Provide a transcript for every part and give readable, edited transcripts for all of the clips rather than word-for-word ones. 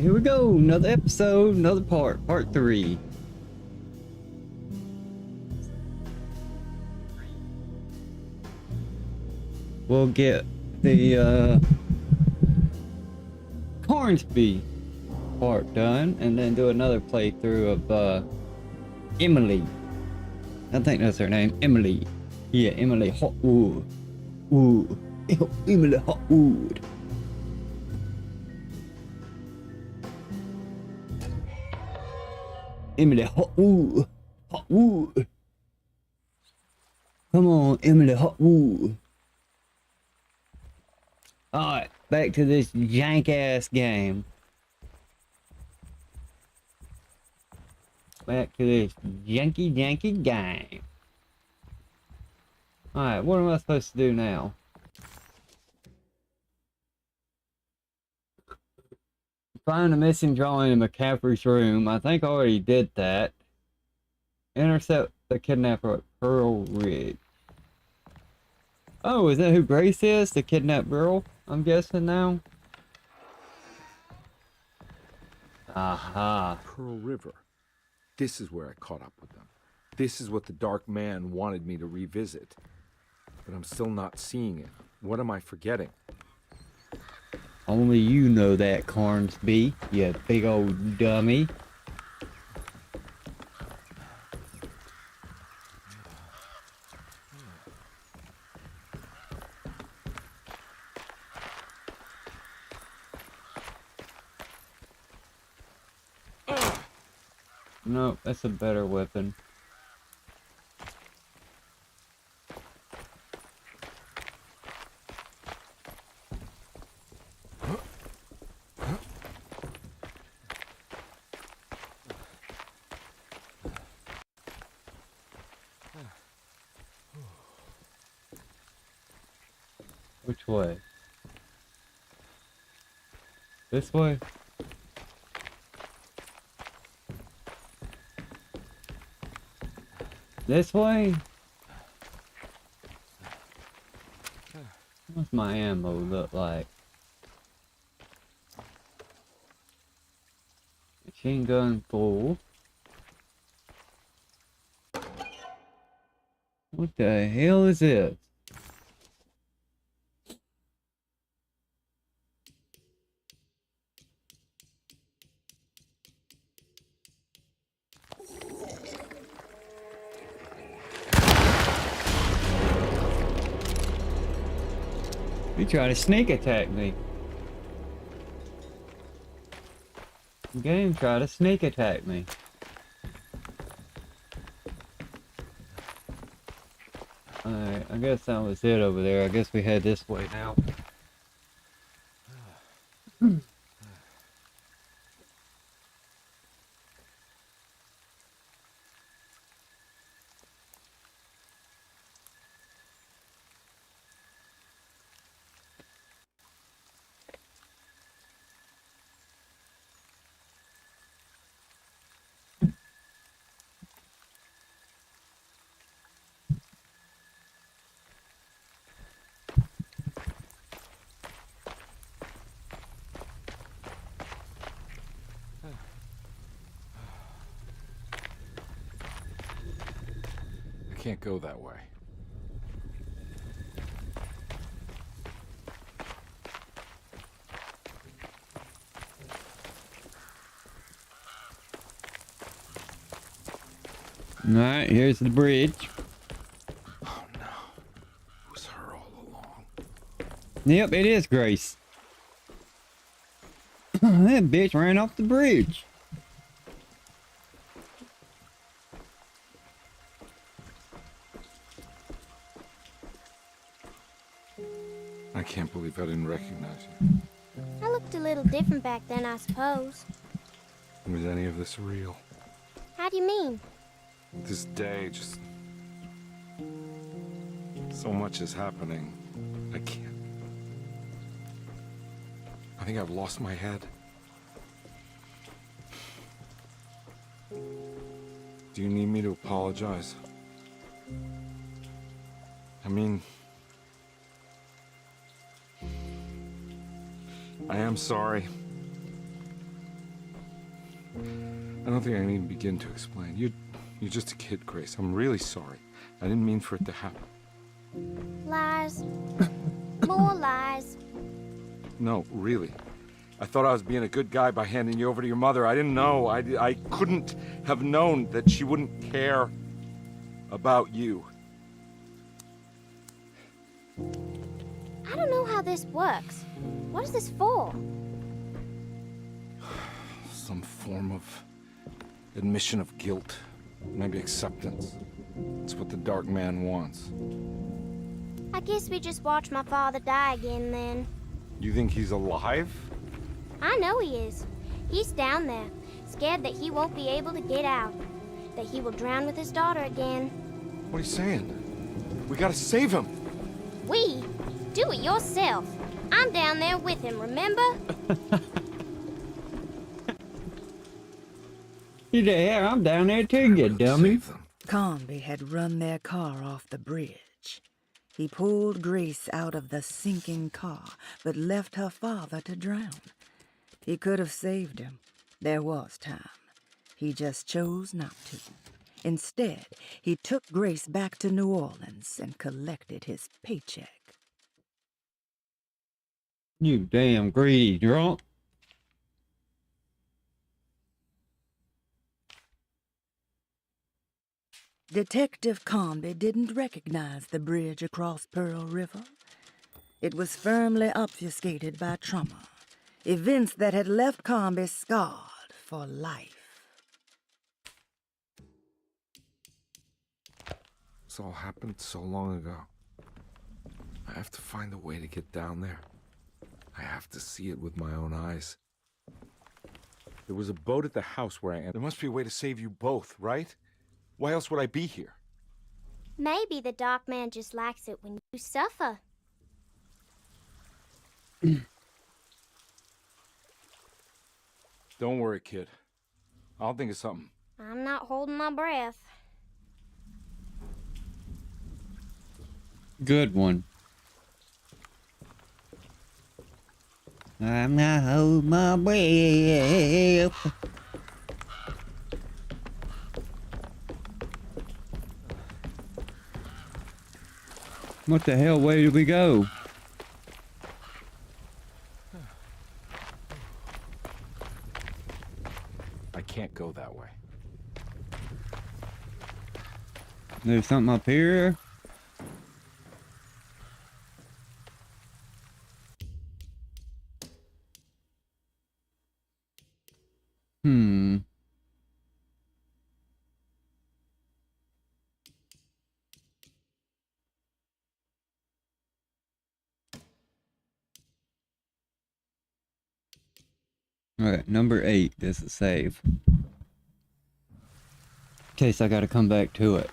here we go. Another episode, another part 3. We'll get the Carnby part done, and then do another playthrough of Emily. I think that's her name, Emily. Yeah, Emily Hotwood. Ooh, Emily Hotwood. Emily Hotwood. Hotwood. Come on, Emily Hotwood. Alright, back to this jank ass game. Back to this janky game. Alright, what am I supposed to do now? Find a missing drawing in McCaffrey's room. I think I already did that. Intercept the kidnapper at Pearl Ridge. Oh, is that who Grace is? The kidnapped girl? I'm guessing now. Aha. Pearl River. This is where I caught up with them. This is what the Dark Man wanted me to revisit. But I'm still not seeing it. What am I forgetting? Only you know that, Carnsby, you big old dummy. No, that's a better weapon. Which way? This way? This way? What's my ammo look like? Machine gun full. What the hell is this? You trying to sneak attack me. The game tried to sneak attack me. Alright, I guess that was it over there. I guess we head this way now. I can't go that way. Alright, here's the bridge. Oh no. It was her all along. Yep, it is Grace. That bitch ran off the bridge. I can't believe I didn't recognize you. I looked a little different back then, I suppose. Was any of this real? How do you mean? This day, just... so much is happening. I can't... I think I've lost my head. Do you need me to apologize? I mean... I am sorry. I don't think I can even begin to explain. You're just a kid, Grace. I'm really sorry. I didn't mean for it to happen. Lies. More lies. No, really. I thought I was being a good guy by handing you over to your mother. I didn't know. I couldn't have known that she wouldn't care about you. I don't know how this works. What is this for? Some form of admission of guilt. Maybe acceptance. It's what the Dark Man wants. I guess we just watch my father die again then. You think he's alive? I know he is. He's down there, scared that he won't be able to get out. That he will drown with his daughter again. What are you saying? We gotta save him. We? Do it yourself. I'm down there with him, remember? You there? I'm down there too, you dummy. Save them. Carnby had run their car off the bridge. He pulled Grace out of the sinking car, but left her father to drown. He could have saved him. There was time. He just chose not to. Instead, he took Grace back to New Orleans and collected his paycheck. You damn greedy drunk. Detective Carnby didn't recognize the bridge across Pearl River. It was firmly obfuscated by trauma, events that had left Carnby scarred for life. This all happened so long ago. I have to find a way to get down there. I have to see it with my own eyes. There was a boat at the house where I am. There must be a way to save you both, right? Why else would I be here? Maybe the Dark Man just likes it when you suffer. Don't worry, kid. I'll think of something. I'm not holding my breath. Good one. I'm not holding my breath. What the hell? Where did we go? I can't go that way. There's something up here. Alright, number 8 is a save. In case I gotta come back to it.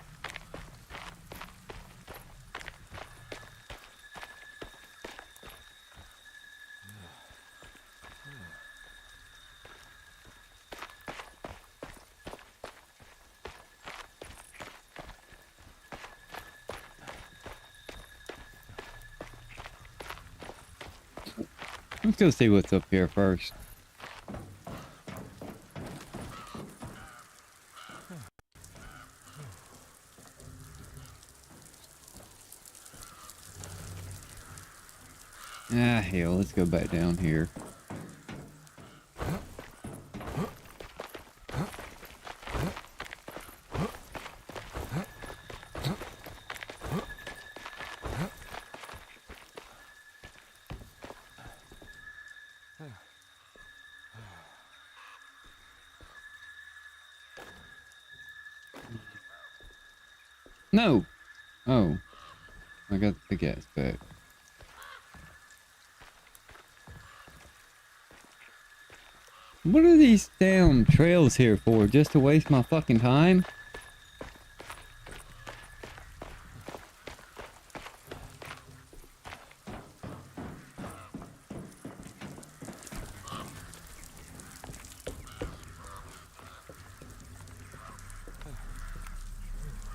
Let's go see what's up here first. Ah, hell, let's go back down here. No! Oh. I got the gas back. What are these damn trails here for? Just to waste my fucking time?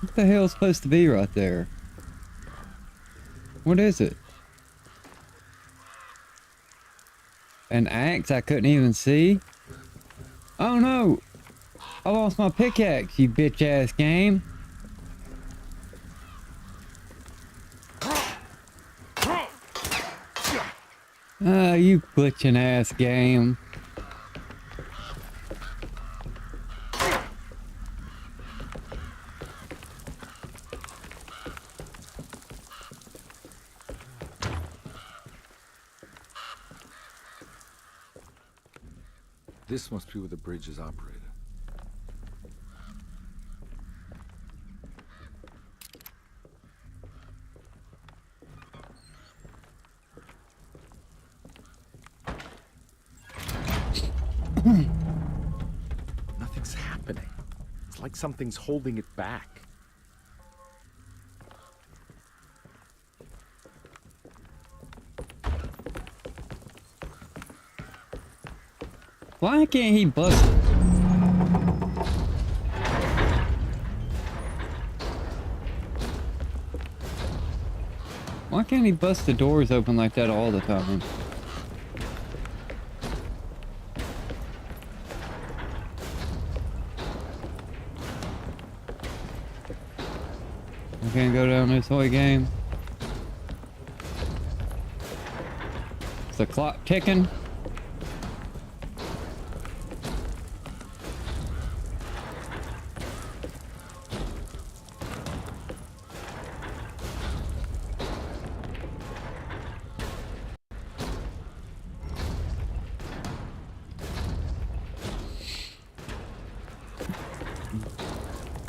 What the hell is supposed to be right there? What is it? An axe I couldn't even see? Oh no! I lost my pickaxe, you bitch ass game. You glitching ass game. This must be where the bridge is operated. Nothing's happening. It's like something's holding it back. Why can't he bust? Why can't he bust the doors open like that all the time? I can't go down this way, game. Is the clock ticking?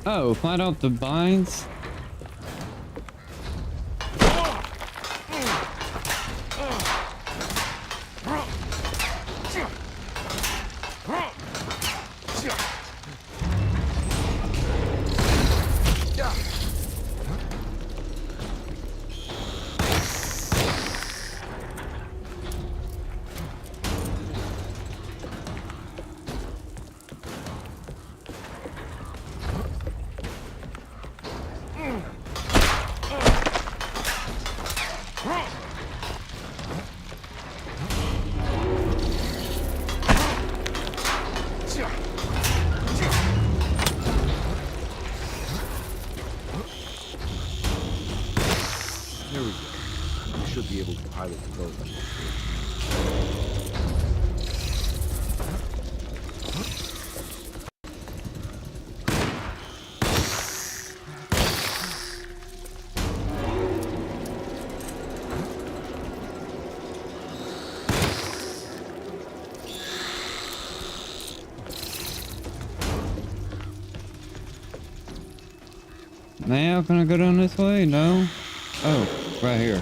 Oh, find out the binds? There we go. We should be able to pilot the boat. Now, can I go down this way? No? Oh, right here.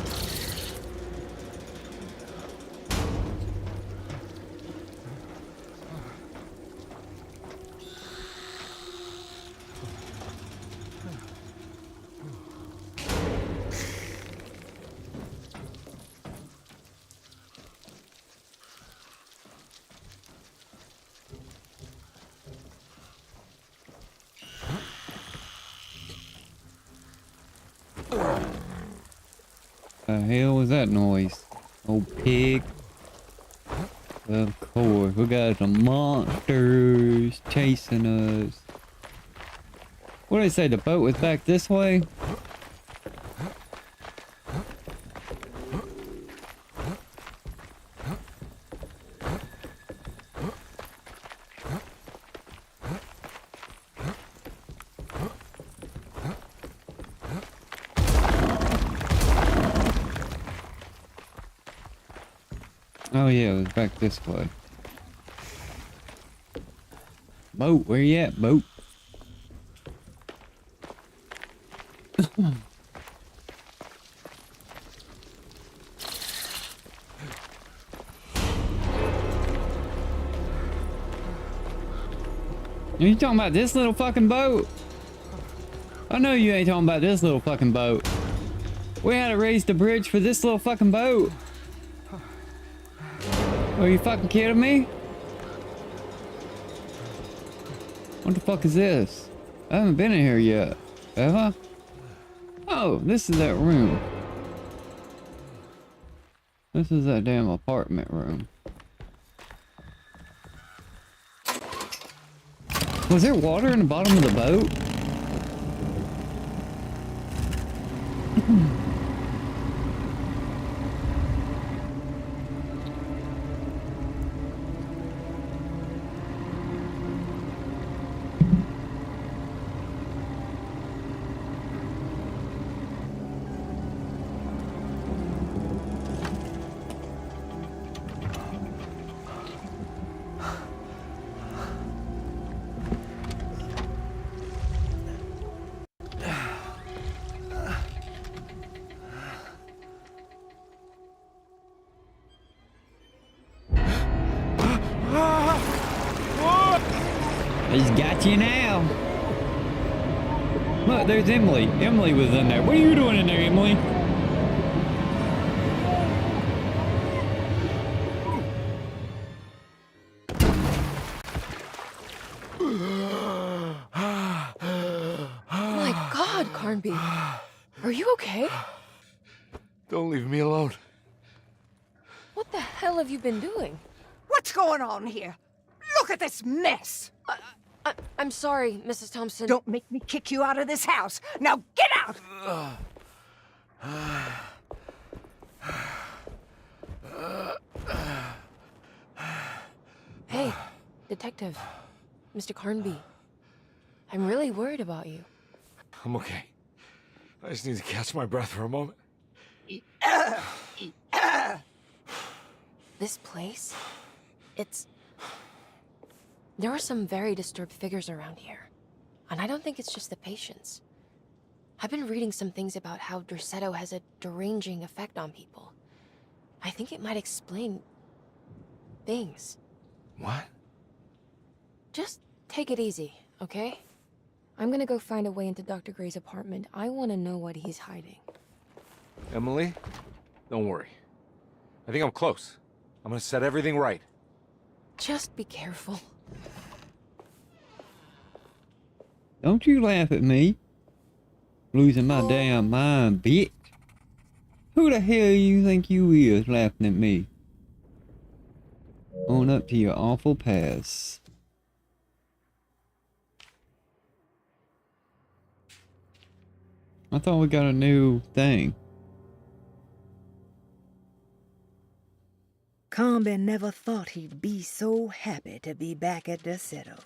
The hell was that noise? Old pig. Of course, we got some monsters chasing us. What did I say? The boat was back this way? Oh yeah, it was back this way. Boat, where you at, boat? Are you talking about this little fucking boat? I know you ain't talking about this little fucking boat. We had to raise the bridge for this little fucking boat. Are you fucking kidding me? What the fuck is this? I haven't been in here yet. Have I? Oh, this is that room. This is that damn apartment room. Was there water in the bottom of the boat? He's got you now. Look, there's Emily. Emily was in there. What are you doing in there, Emily? My God, Carnby. Are you okay? Don't leave me alone. What the hell have you been doing? What's going on here? Look at this mess! I'm sorry, Mrs. Thompson. Don't make me kick you out of this house. Now get out! Hey, Detective. Mr. Carnby. I'm really worried about you. I'm okay. I just need to catch my breath for a moment. This place? There are some very disturbed figures around here. And I don't think it's just the patients. I've been reading some things about how Derceto has a deranging effect on people. I think it might explain things. What? Just take it easy, okay? I'm gonna go find a way into Dr. Gray's apartment. I want to know what he's hiding. Emily, don't worry. I think I'm close. I'm gonna set everything right. Just be careful. Don't you laugh at me. Losing my damn mind, bitch. Who the hell you think you is laughing at me? On up to your awful past. I thought we got a new thing. Carnby never thought he'd be so happy to be back at Derceto.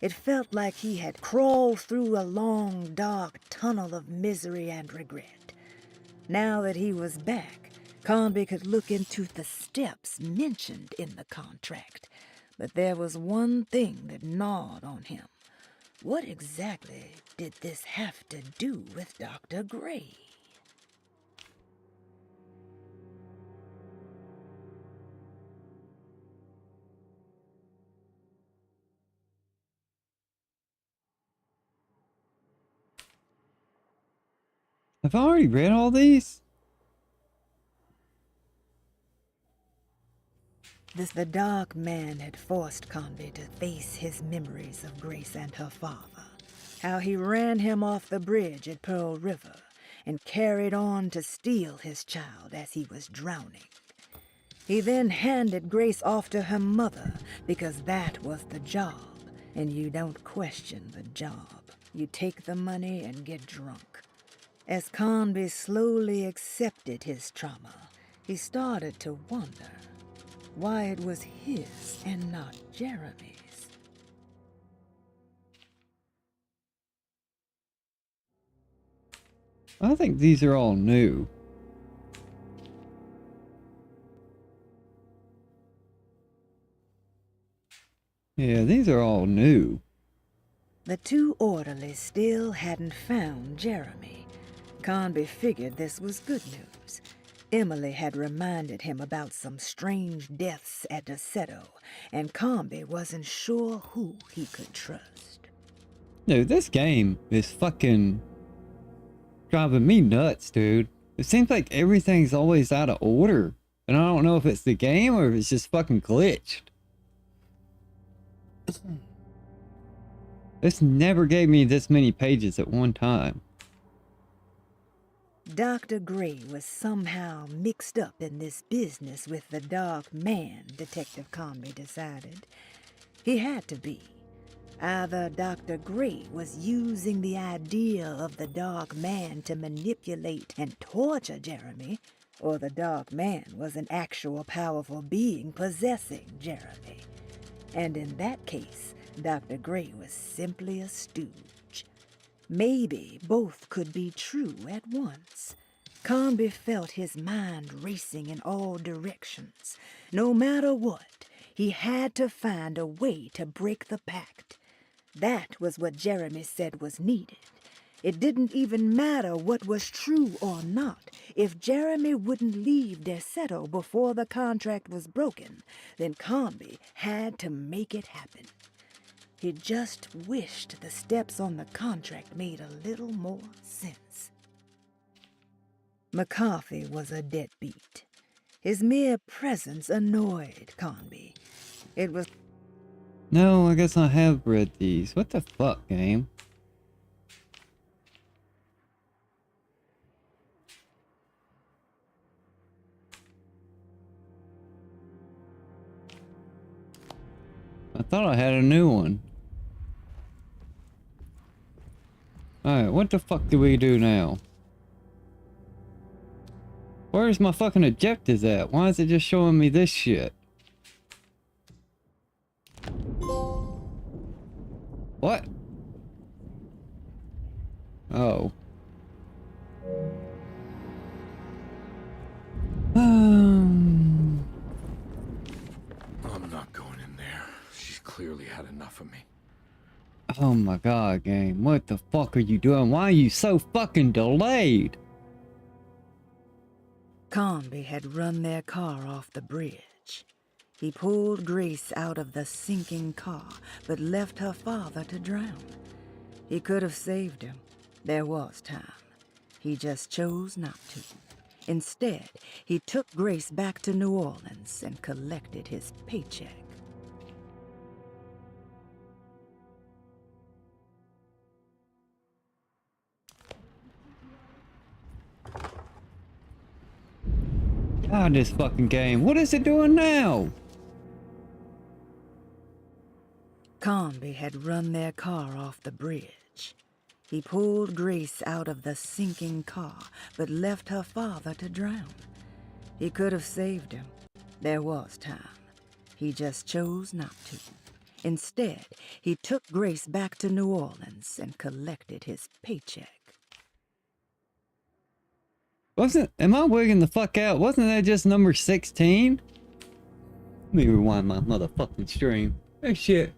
It felt like he had crawled through a long, dark tunnel of misery and regret. Now that he was back, Carnby could look into the steps mentioned in the contract. But there was one thing that gnawed on him. What exactly did this have to do with Dr. Gray? Have I already read all these? The dark man had forced Carnby to face his memories of Grace and her father. How he ran him off the bridge at Pearl River and carried on to steal his child as he was drowning. He then handed Grace off to her mother because that was the job, and you don't question the job. You take the money and get drunk. As Carnby slowly accepted his trauma, he started to wonder why it was his and not Jeremy's. I think these are all new. Yeah, these are all new. The two orderlies still hadn't found Jeremy. Carnby figured this was good news. Emily had reminded him about some strange deaths at Derceto, and Carnby wasn't sure who he could trust. Dude, this game is fucking driving me nuts, dude. It seems like everything's always out of order. And I don't know if it's the game or if it's just fucking glitched. This never gave me this many pages at one time. Dr. Gray was somehow mixed up in this business with the dark man, Detective Carnby decided. He had to be. Either Dr. Gray was using the idea of the Dark Man to manipulate and torture Jeremy, or the Dark Man was an actual powerful being possessing Jeremy. And in that case, Dr. Gray was simply a stooge. Maybe both could be true at once. Carnby felt his mind racing in all directions. No matter what, he had to find a way to break the pact. That was what Jeremy said was needed. It didn't even matter what was true or not. If Jeremy wouldn't leave Derceto before the contract was broken, then Carnby had to make it happen. He just wished the steps on the contract made a little more sense. McCarthy was a deadbeat. His mere presence annoyed Carnby. It was... No, I guess I have read these. What the fuck, game? I thought I had a new one. Alright, what the fuck do we do now? Where's my fucking objectives at? Why is it just showing me this shit? What? Oh. I'm not going in there. She's clearly had enough of me. Oh my god, game. What the fuck are you doing? Why are you so fucking delayed? Carnby had run their car off the bridge. He pulled Grace out of the sinking car, but left her father to drown. He could have saved him. There was time. He just chose not to. Instead, he took Grace back to New Orleans and collected his paycheck. God, this fucking game. What is it doing now? Carnby had run their car off the bridge. He pulled Grace out of the sinking car, but left her father to drown. He could have saved him. There was time. He just chose not to. Instead, he took Grace back to New Orleans and collected his paycheck. Am I wigging the fuck out? Wasn't that just number 16? Let me rewind my motherfucking stream. Hey shit.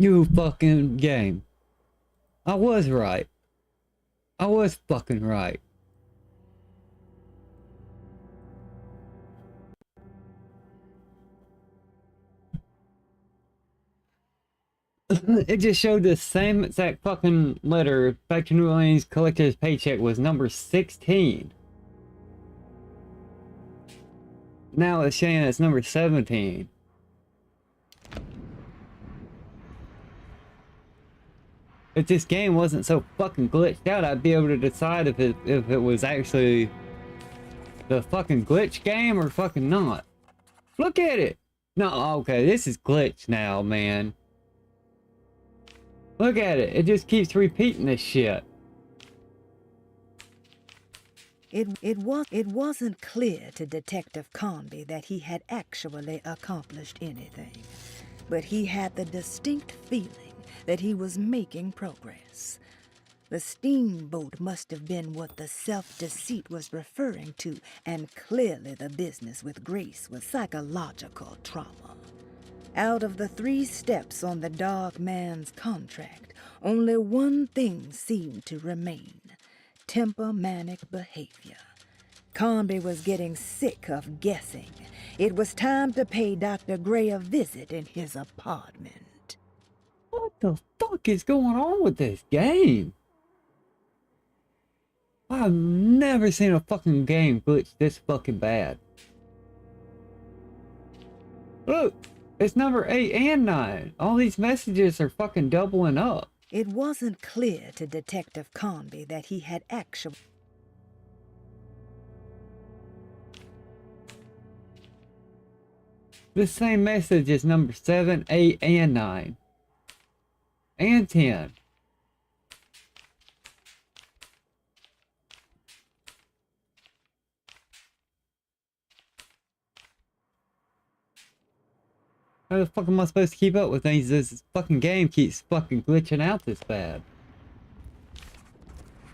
You fucking game. I was right. I was fucking right. It just showed the same exact fucking letter back to New Orleans, collected his paycheck was number 16. Now it's saying it's number 17. If this game wasn't so fucking glitched out, I'd be able to decide if it was actually the fucking glitch game or fucking not. Look at it! No, okay, this is glitched now, man. Look at it, it just keeps repeating this shit. It wasn't clear to Detective Carnby that he had actually accomplished anything, but he had the distinct feeling that he was making progress. The steamboat must have been what the self-deceit was referring to, and clearly the business with Grace was psychological trauma. Out of the 3 steps on the Dark Man's contract, only one thing seemed to remain: tempomanic behavior. Carnby was getting sick of guessing. It was time to pay Dr. Gray a visit in his apartment. What the fuck is going on with this game? I've never seen a fucking game glitch this fucking bad. Look, it's number 8 and 9. All these messages are fucking doubling up. It wasn't clear to Detective Carnby that he had actually... This same message is number 7, 8, and 9. And 10. How the fuck am I supposed to keep up with things? This fucking game keeps fucking glitching out this bad.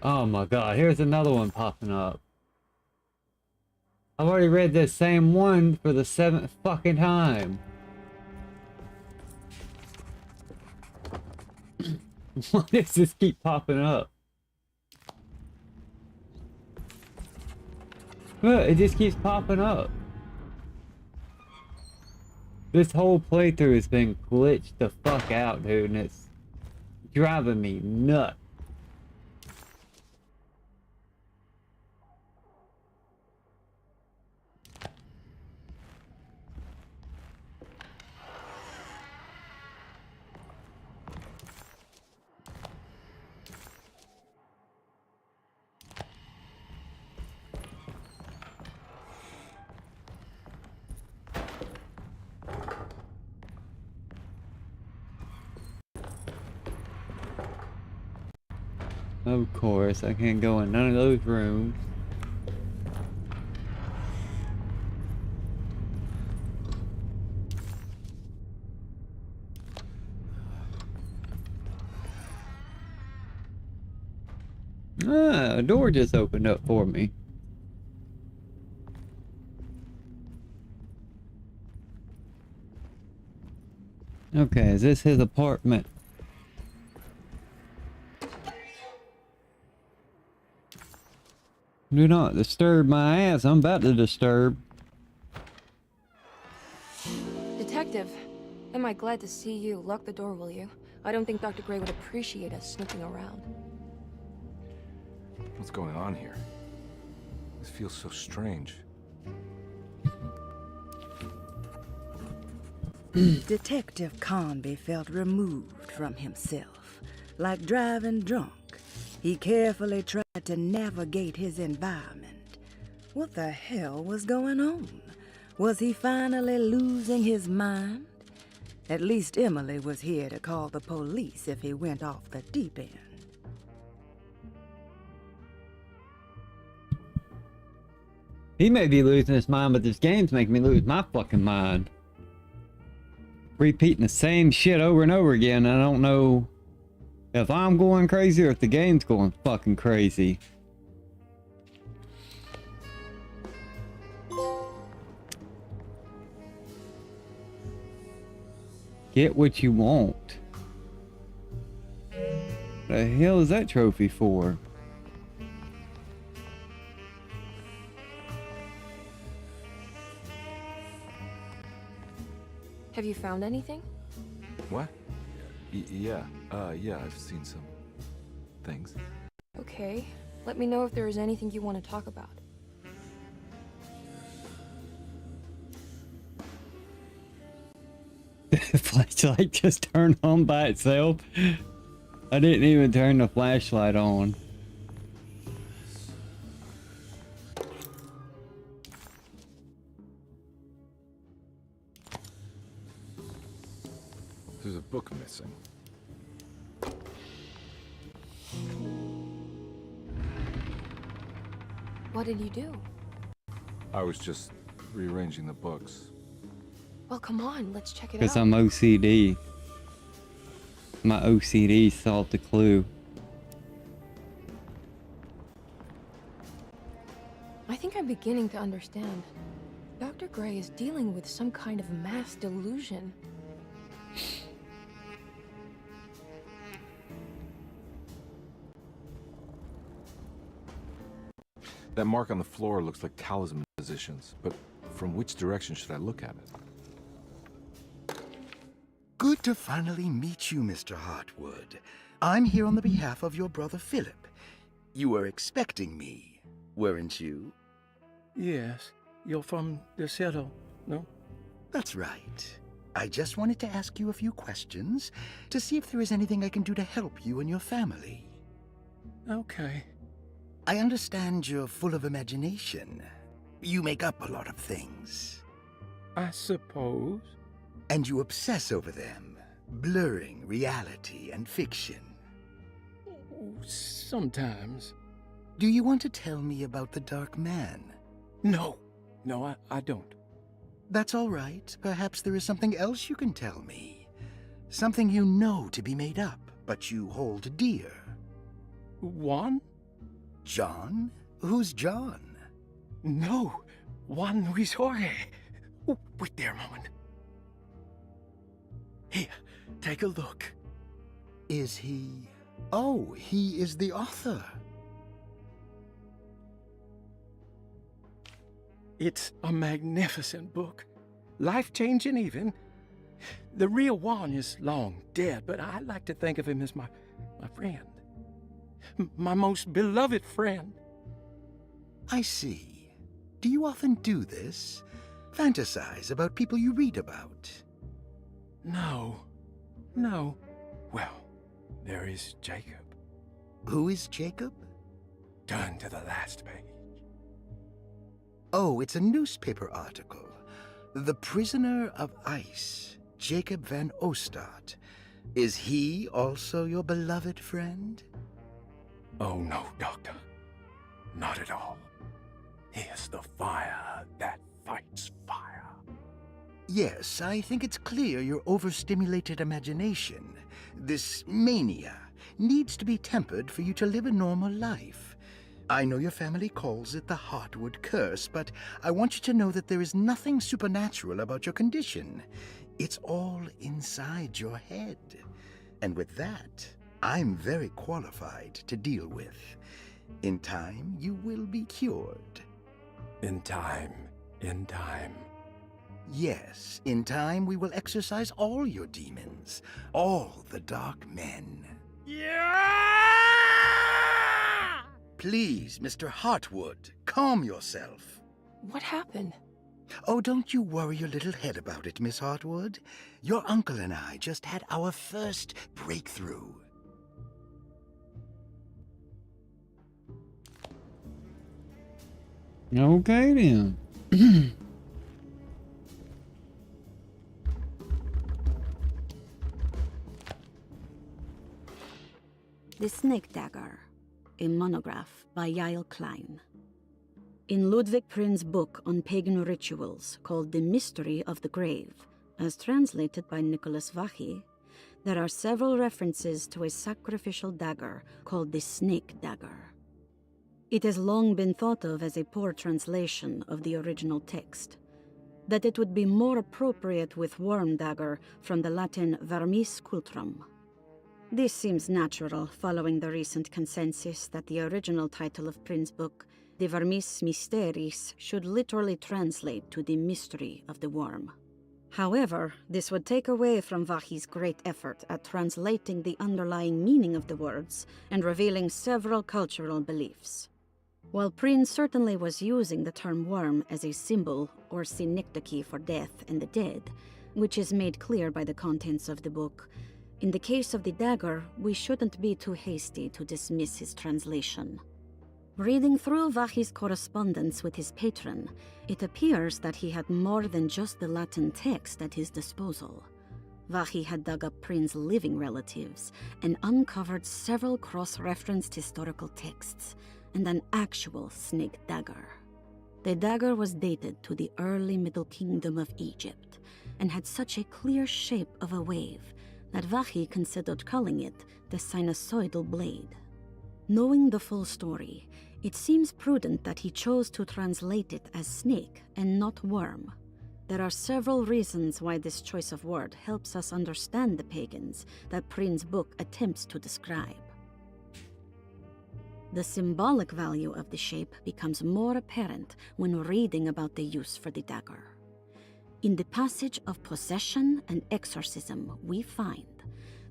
Oh my god, here's another one popping up. I've already read this same one for the 7th fucking time. Why does this keep popping up? Look, it just keeps popping up. This whole playthrough has been glitched the fuck out, dude, and it's driving me nuts. Of course, I can't go in none of those rooms. Ah, a door just opened up for me. Okay, is this his apartment? Do not disturb my ass. I'm about to disturb. Detective, am I glad to see you. Lock the door, will you? I don't think Dr. Gray would appreciate us snooping around. What's going on here? This feels so strange. Detective Carnby felt removed from himself, like driving drunk. He carefully tried to navigate his environment. What the hell was going on? Was he finally losing his mind? At least Emily was here to call the police if he went off the deep end. He may be losing his mind, but this game's making me lose my fucking mind. Repeating the same shit over and over again. I don't know if I'm going crazy or if the game's going fucking crazy. Get what you want. What the hell is that trophy for? Have you found anything? What? Yeah, I've seen some things. Okay. Let me know if there is anything you want to talk about. The flashlight just turned on by itself. I didn't even turn the flashlight on. There's a book missing. What did you do? I was just rearranging the books. Well, come on, let's check it Because out. I'm OCD. My OCD solved the clue. I think I'm beginning to understand. Dr. Gray is dealing with some kind of mass delusion. That mark on the floor looks like talisman positions, but from which direction should I look at it? Good to finally meet you, Mr. Hartwood. I'm here on the behalf of your brother Philip. You were expecting me, weren't you? Yes, you're from Derceto, no? That's right. I just wanted to ask you a few questions to see if there is anything I can do to help you and your family. Okay. I understand you're full of imagination. You make up a lot of things. I suppose. And you obsess over them, blurring reality and fiction. Sometimes. Do you want to tell me about the Dark Man? No, I don't. That's all right. Perhaps there is something else you can tell me. Something you know to be made up, but you hold dear. Juan? John? Who's John? No, Juan Luis Jorge. Oh, wait there a moment. Here, take a look. Is he... Oh, he is the author. It's a magnificent book. Life-changing even. The real Juan is long dead, but I like to think of him as my friend. My most beloved friend. I see. Do you often do this? Fantasize about people you read about? No. Well, there is Jacob. Who is Jacob? Turn to the last page. Oh, it's a newspaper article. The Prisoner of Ice, Jacob van Ostad. Is he also your beloved friend? Oh, no, Doctor. Not at all. He is the fire that fights fire. Yes, I think it's clear your overstimulated imagination, this mania, needs to be tempered for you to live a normal life. I know your family calls it the Hartwood curse, but I want you to know that there is nothing supernatural about your condition. It's all inside your head. And with that, I'm very qualified to deal with. In time, you will be cured. In time. Yes, in time we will exorcise all your demons, all the dark men. Yeah! Please, Mr. Hartwood, calm yourself. What happened? Oh, don't you worry your little head about it, Miss Hartwood. Your uncle and I just had our first breakthrough. Okay then. The Snake Dagger, a monograph by Yael Klein. In Ludwig Prin's book on pagan rituals called The Mystery of the Grave, as translated by Nicholas Vachy, there are several references to a sacrificial dagger called the Snake Dagger. It has long been thought of as a poor translation of the original text, that it would be more appropriate with worm dagger from the Latin vermis cultrum. This seems natural following the recent consensus that the original title of Prin's book, De Vermis Mysteris, should literally translate to the mystery of the worm. However, this would take away from Vachy's great effort at translating the underlying meaning of the words and revealing several cultural beliefs. While Prin certainly was using the term worm as a symbol or synecdoche for death and the dead, which is made clear by the contents of the book, in the case of the dagger, we shouldn't be too hasty to dismiss his translation. Reading through Vachy's correspondence with his patron, it appears that he had more than just the Latin text at his disposal. Vachy had dug up Prin's living relatives and uncovered several cross-referenced historical texts, and an actual snake dagger. The dagger was dated to the early Middle Kingdom of Egypt and had such a clear shape of a wave that Vahi considered calling it the sinusoidal blade. Knowing the full story, it seems prudent that he chose to translate it as snake and not worm. There are several reasons why this choice of word helps us understand the pagans that Prin's book attempts to describe. The symbolic value of the shape becomes more apparent when reading about the use for the dagger. In the passage of possession and exorcism, we find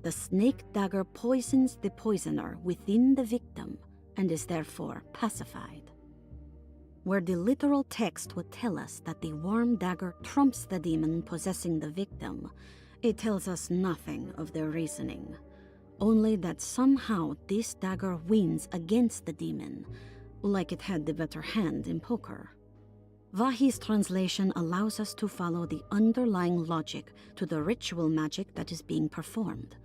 the snake dagger poisons the poisoner within the victim and is therefore pacified. Where the literal text would tell us that the worm dagger trumps the demon possessing the victim, it tells us nothing of their reasoning, only that somehow this dagger wins against the demon, like it had the better hand in poker. Vahi's translation allows us to follow the underlying logic to the ritual magic that is being performed.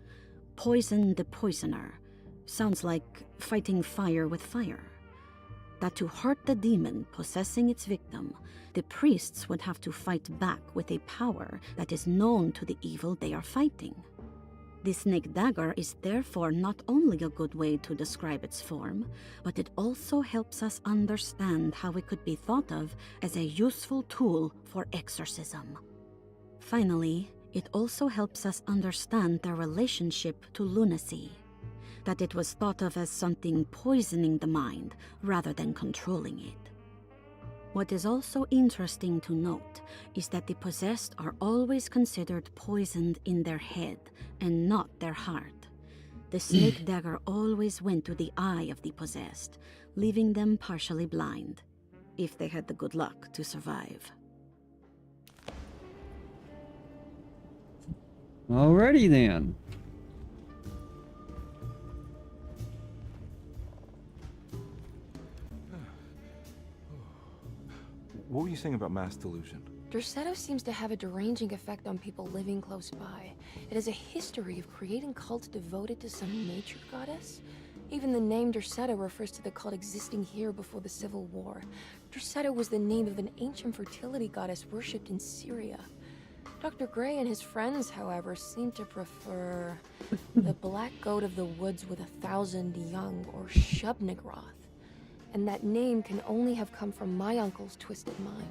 Poison the poisoner sounds like fighting fire with fire. That to hurt the demon possessing its victim, the priests would have to fight back with a power that is known to the evil they are fighting. The snake dagger is therefore not only a good way to describe its form, but it also helps us understand how it could be thought of as a useful tool for exorcism. Finally, it also helps us understand their relationship to lunacy, that it was thought of as something poisoning the mind rather than controlling it. What is also interesting to note is that the possessed are always considered poisoned in their head and not their heart. The snake dagger always went to the eye of the possessed, leaving them partially blind, if they had the good luck to survive. Alrighty then. What were you saying about mass delusion? Derceto seems to have a deranging effect on people living close by. It has a history of creating cults devoted to some nature goddess. Even the name Derceto refers to the cult existing here before the Civil War. Derceto was the name of an ancient fertility goddess worshipped in Syria. Dr. Gray and his friends, however, seem to prefer the black goat of the woods with 1,000 young, or Shub-Nigroth. And that name can only have come from my uncle's twisted mind.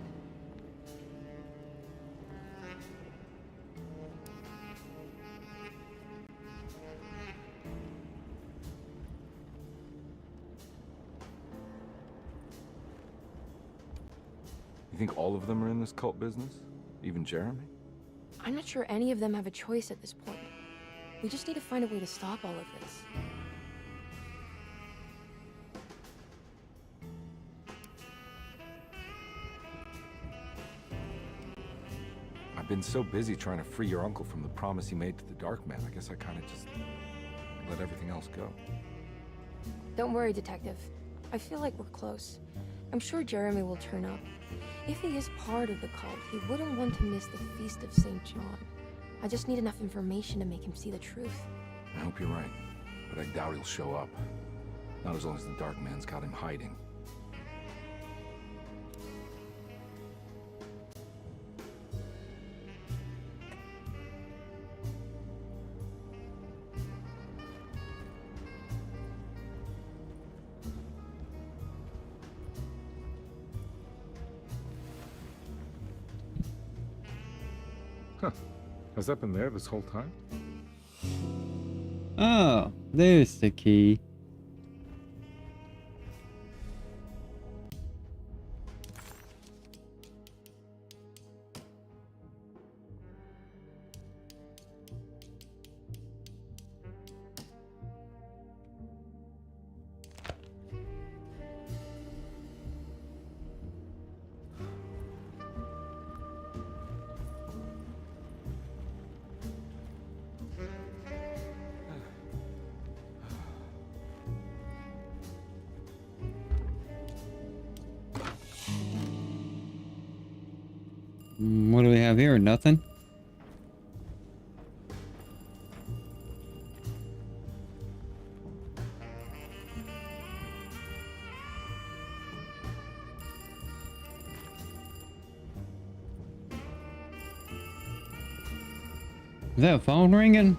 You think all of them are in this cult business? Even Jeremy? I'm not sure any of them have a choice at this point. We just need to find a way to stop all of this. I've been so busy trying to free your uncle from the promise he made to the Dark Man. I guess I kind of just let everything else go. Don't worry, Detective. I feel like we're close. I'm sure Jeremy will turn up. If he is part of the cult, he wouldn't want to miss the Feast of St. John. I just need enough information to make him see the truth. I hope you're right, but I doubt he'll show up. Not as long as the Dark Man's got him hiding. Huh. Has that been there this whole time? Oh, there's the key. What do we have here? Nothing? Is that a phone ringing?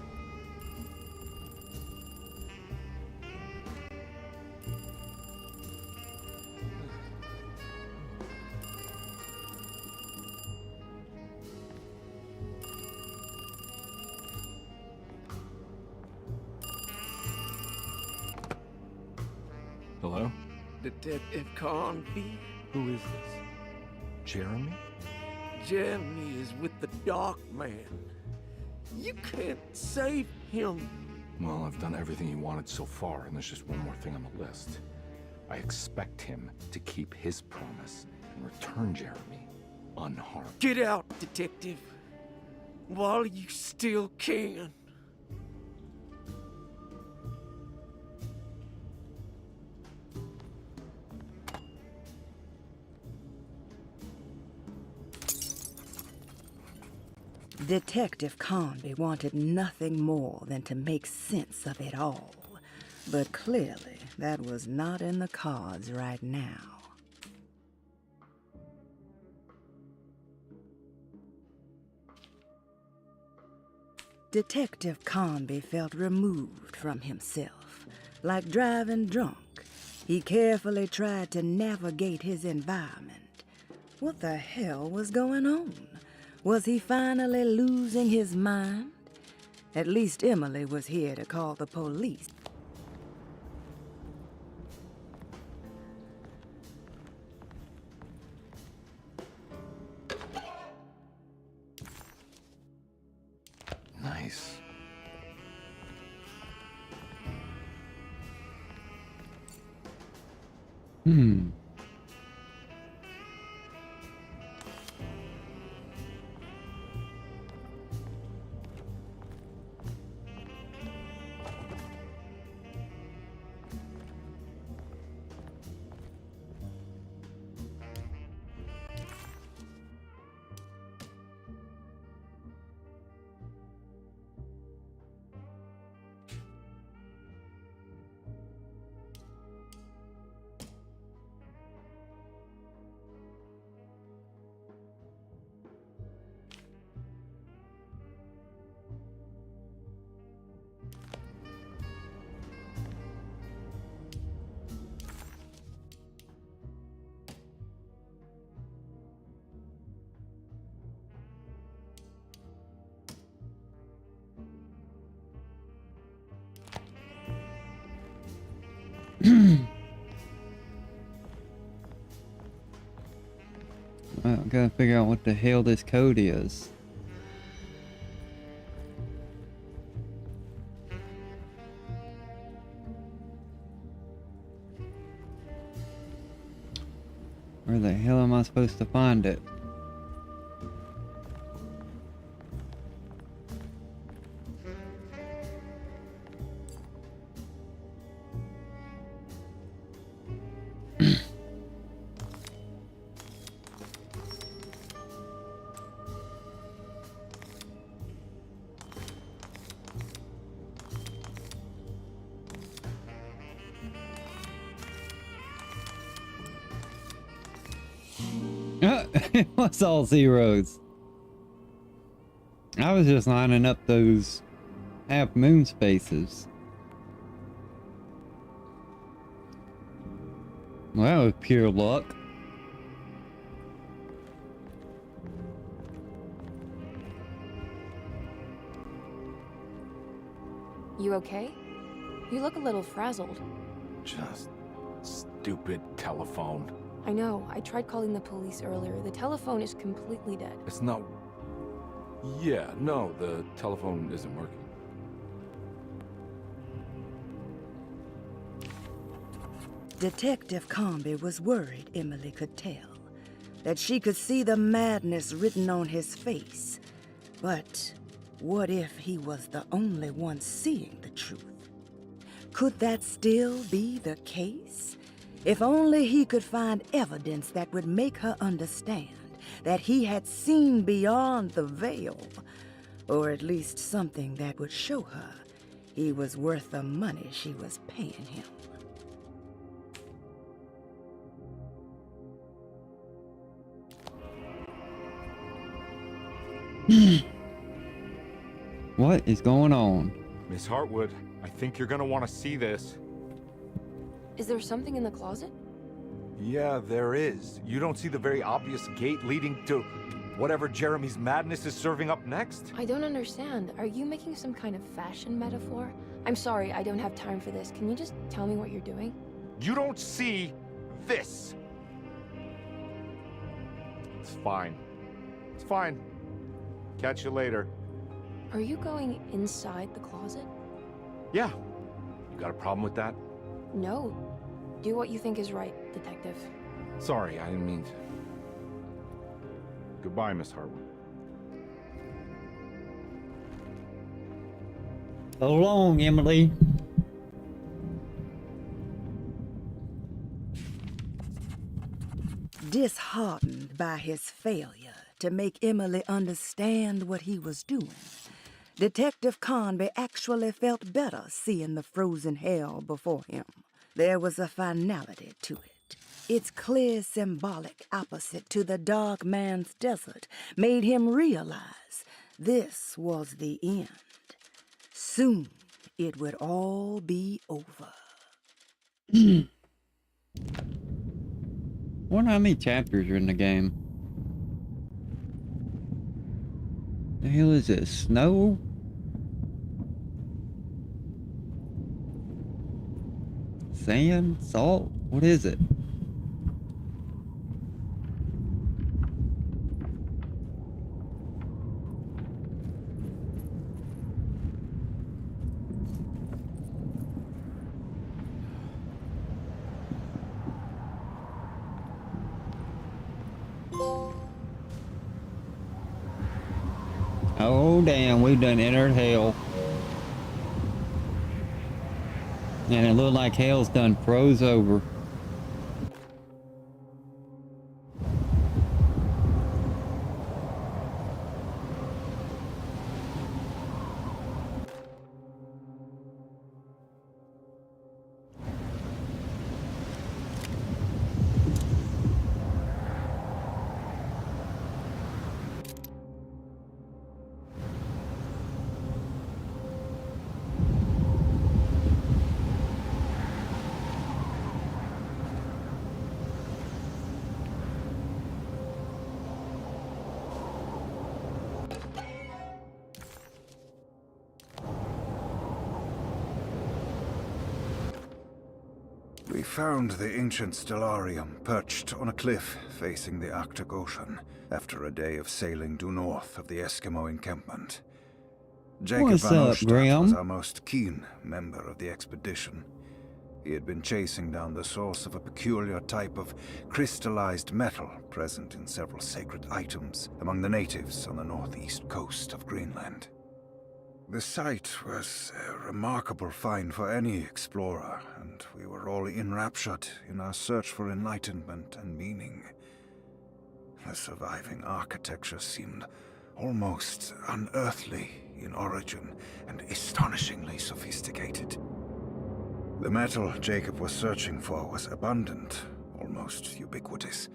Hello? Detective Carnby? Who is this? Jeremy? Jeremy is with the Dark Man. You can't save him. Well, I've done everything he wanted so far, and there's just one more thing on the list. I expect him to keep his promise and return Jeremy unharmed. Get out, Detective. While you still can. Detective Carnby wanted nothing more than to make sense of it all. But clearly, that was not in the cards right now. Detective Carnby felt removed from himself. Like driving drunk, he carefully tried to navigate his environment. What the hell was going on? Was he finally losing his mind? At least Emily was here to call the police. Nice. Well, gotta figure out what the hell this code is. Where the hell am I supposed to find it? It was all zeros. I was just lining up those half moon spaces. Well, that was pure luck. You okay? You look a little frazzled. Just stupid telephone. I know. I tried calling the police earlier. The telephone is completely dead. It's not... Yeah, no, the telephone isn't working. Detective Carnby was worried Emily could tell, that she could see the madness written on his face. But what if he was the only one seeing the truth? Could that still be the case? If only he could find evidence that would make her understand that he had seen beyond the veil, or at least something that would show her he was worth the money she was paying him. What is going on? Miss Hartwood, I think you're gonna want to see this. Is there something in the closet? Yeah, there is. You don't see the very obvious gate leading to whatever Jeremy's madness is serving up next? I don't understand. Are you making some kind of fashion metaphor? I'm sorry, I don't have time for this. Can you just tell me what you're doing? You don't see this. It's fine. It's fine. Catch you later. Are you going inside the closet? Yeah. You got a problem with that? No. Do what you think is right, detective. Sorry, I didn't mean to. Goodbye, Miss Hartwood. So long, Emily. Disheartened by his failure to make Emily understand what he was doing, Detective Carnby actually felt better seeing the frozen hell before him. There was a finality to it. Its clear symbolic opposite to the dark man's desert made him realize this was the end. Soon it would all be over. Wonder how many chapters are in the game. The hell is this? Snow? Sand? Salt? What is it? Oh damn, we've done entered hell. And it looked like hell's done froze over. We found the ancient stellarium perched on a cliff facing the Arctic Ocean after a day of sailing due north of the Eskimo encampment. Jacob What's van up, Ostad Graham? was our most keen member of the expedition. He had been chasing down the source of a peculiar type of crystallized metal present in several sacred items among the natives on the northeast coast of Greenland. The site was a remarkable find for any explorer, and we were all enraptured in our search for enlightenment and meaning. The surviving architecture seemed almost unearthly in origin and astonishingly sophisticated. The metal Jacob was searching for was abundant, almost ubiquitous.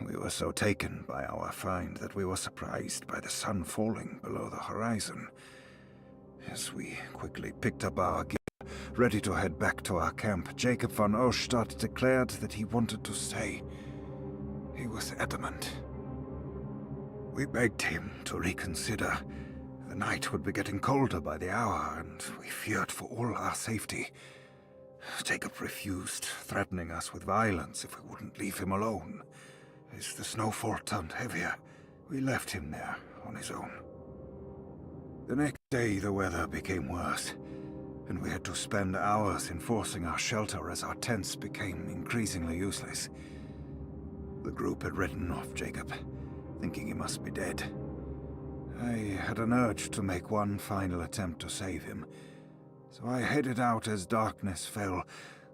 We were so taken by our find that we were surprised by the sun falling below the horizon. As we quickly picked up our gear, ready to head back to our camp, Jacob van Ostad declared that he wanted to stay. He was adamant. We begged him to reconsider. The night would be getting colder by the hour, and we feared for all our safety. Jacob refused, threatening us with violence if we wouldn't leave him alone. As the snowfall turned heavier, we left him there on his own. The next day, the weather became worse, and we had to spend hours enforcing our shelter as our tents became increasingly useless. The group had written off Jacob, thinking he must be dead. I had an urge to make one final attempt to save him, so I headed out as darkness fell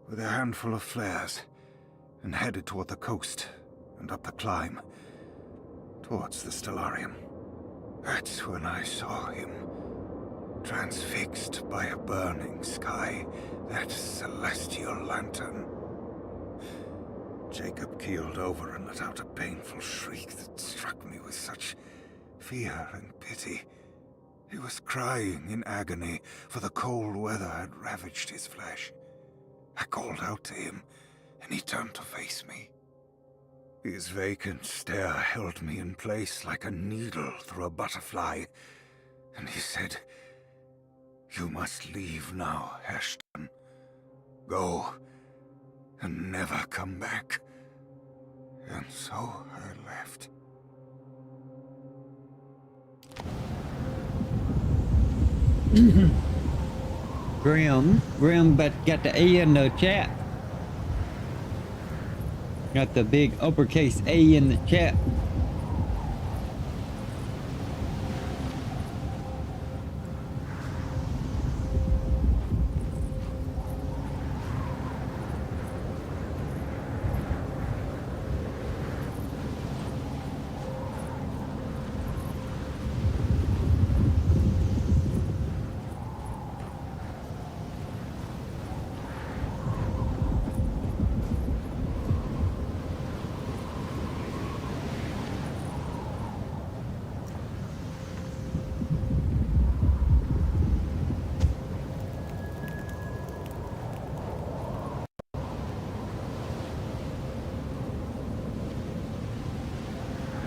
with a handful of flares and headed toward the coast and up the climb, towards the stellarium. That's when I saw him, transfixed by a burning sky, that celestial lantern. Jacob keeled over and let out a painful shriek that struck me with such fear and pity. He was crying in agony, for the cold weather had ravaged his flesh. I called out to him, and he turned to face me. His vacant stare held me in place like a needle through a butterfly, and he said, "You must leave now, Ashton. Go, and never come back." And so I left. Grim, but got the A in the chat. Got the big uppercase A in the chat.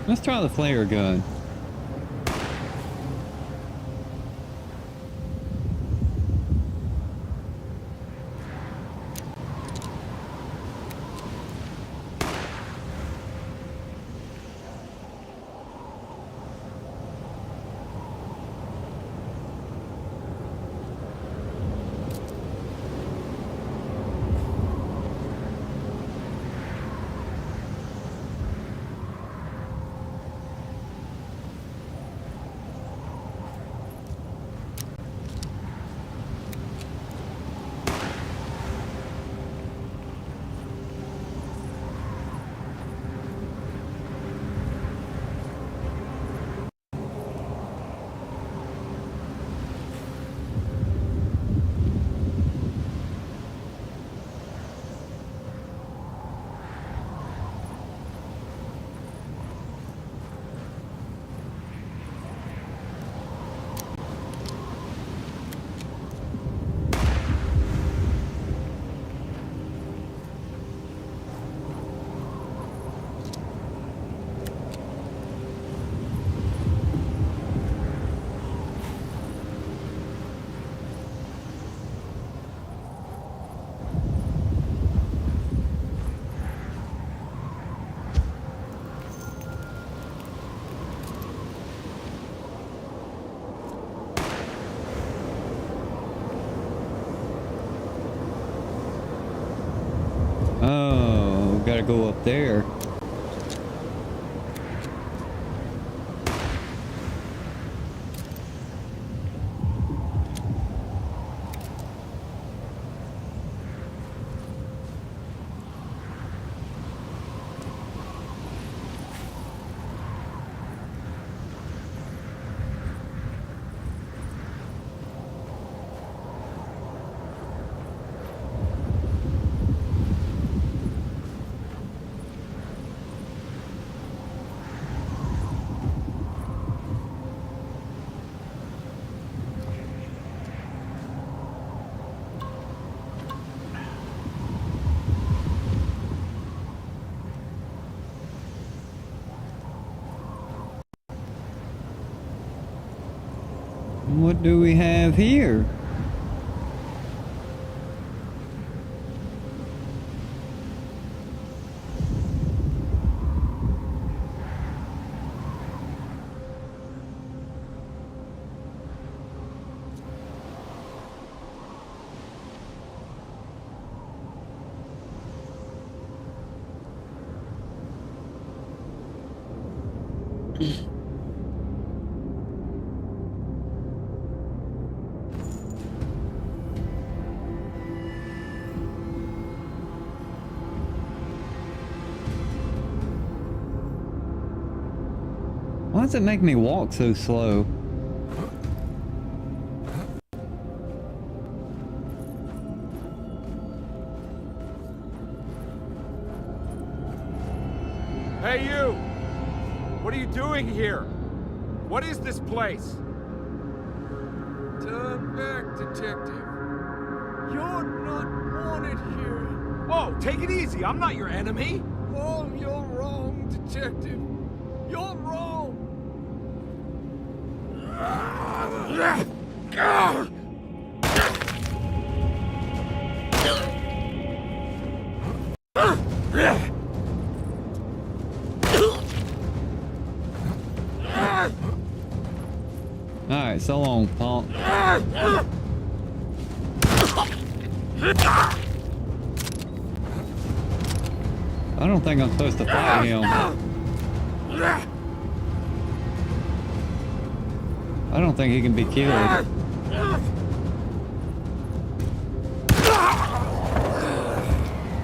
Let's try the flare gun. Oh, gotta go up there. What do we have here? Why does it make me walk so slow? Hey, you! What are you doing here? What is this place? Turn back, detective. You're not wanted here. Oh, take it easy. I'm not your enemy. Oh, you're wrong, detective. You're wrong. Alright, so long, punk. I don't think I'm supposed to fight him. I don't think he can be killed.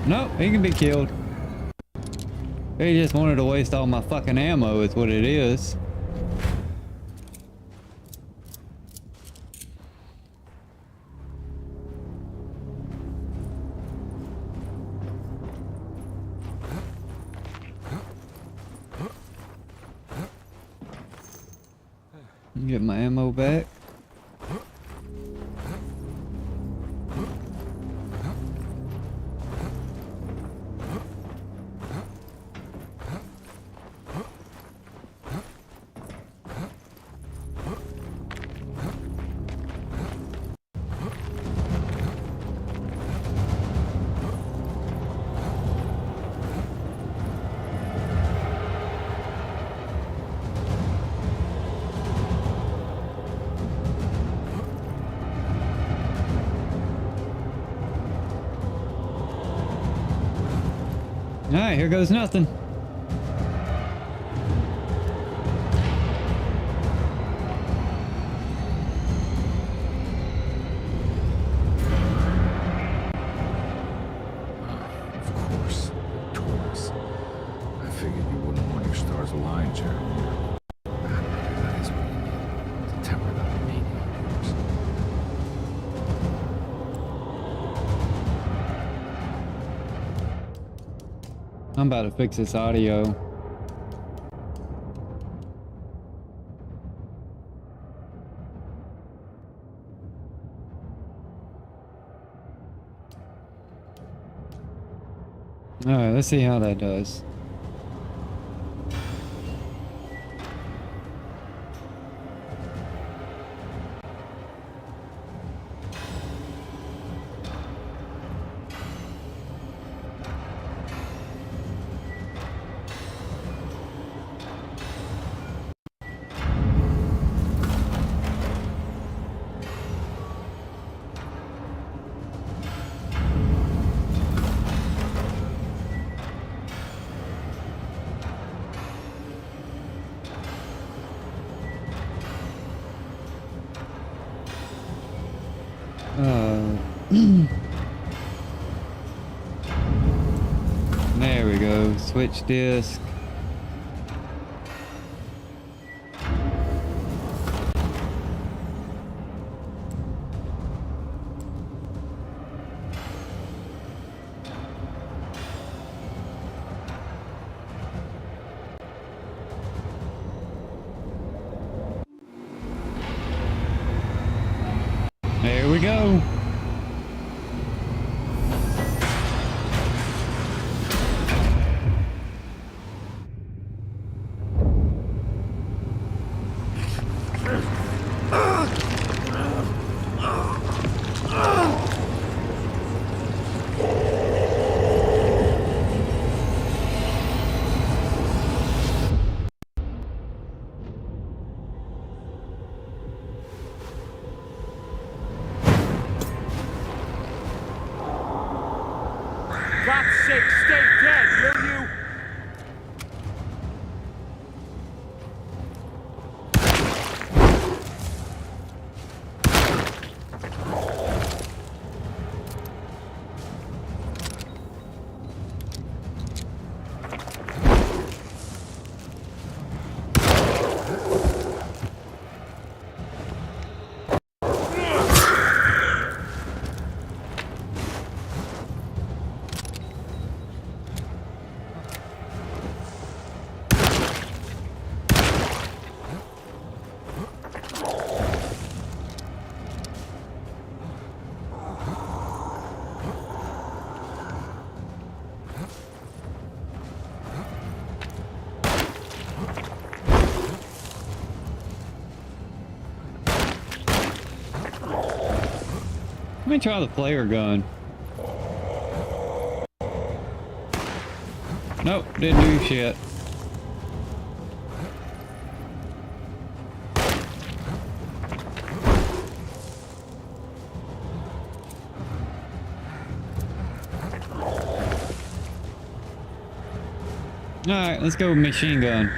Nope, he can be killed. He just wanted to waste all my fucking ammo is what it is. Get my ammo back. Alright, here goes nothing. Of course, Taurus. I figured you wouldn't want your stars aligned, Jeremy. That is what you need to temper that mania of yours. I'm about to fix this audio. Alright, let's see how that does. There we go. Switch disc. There we go. God's sake, stay dead, will you? me try the flare gun. Nope, didn't do shit. Alright, let's go with machine gun.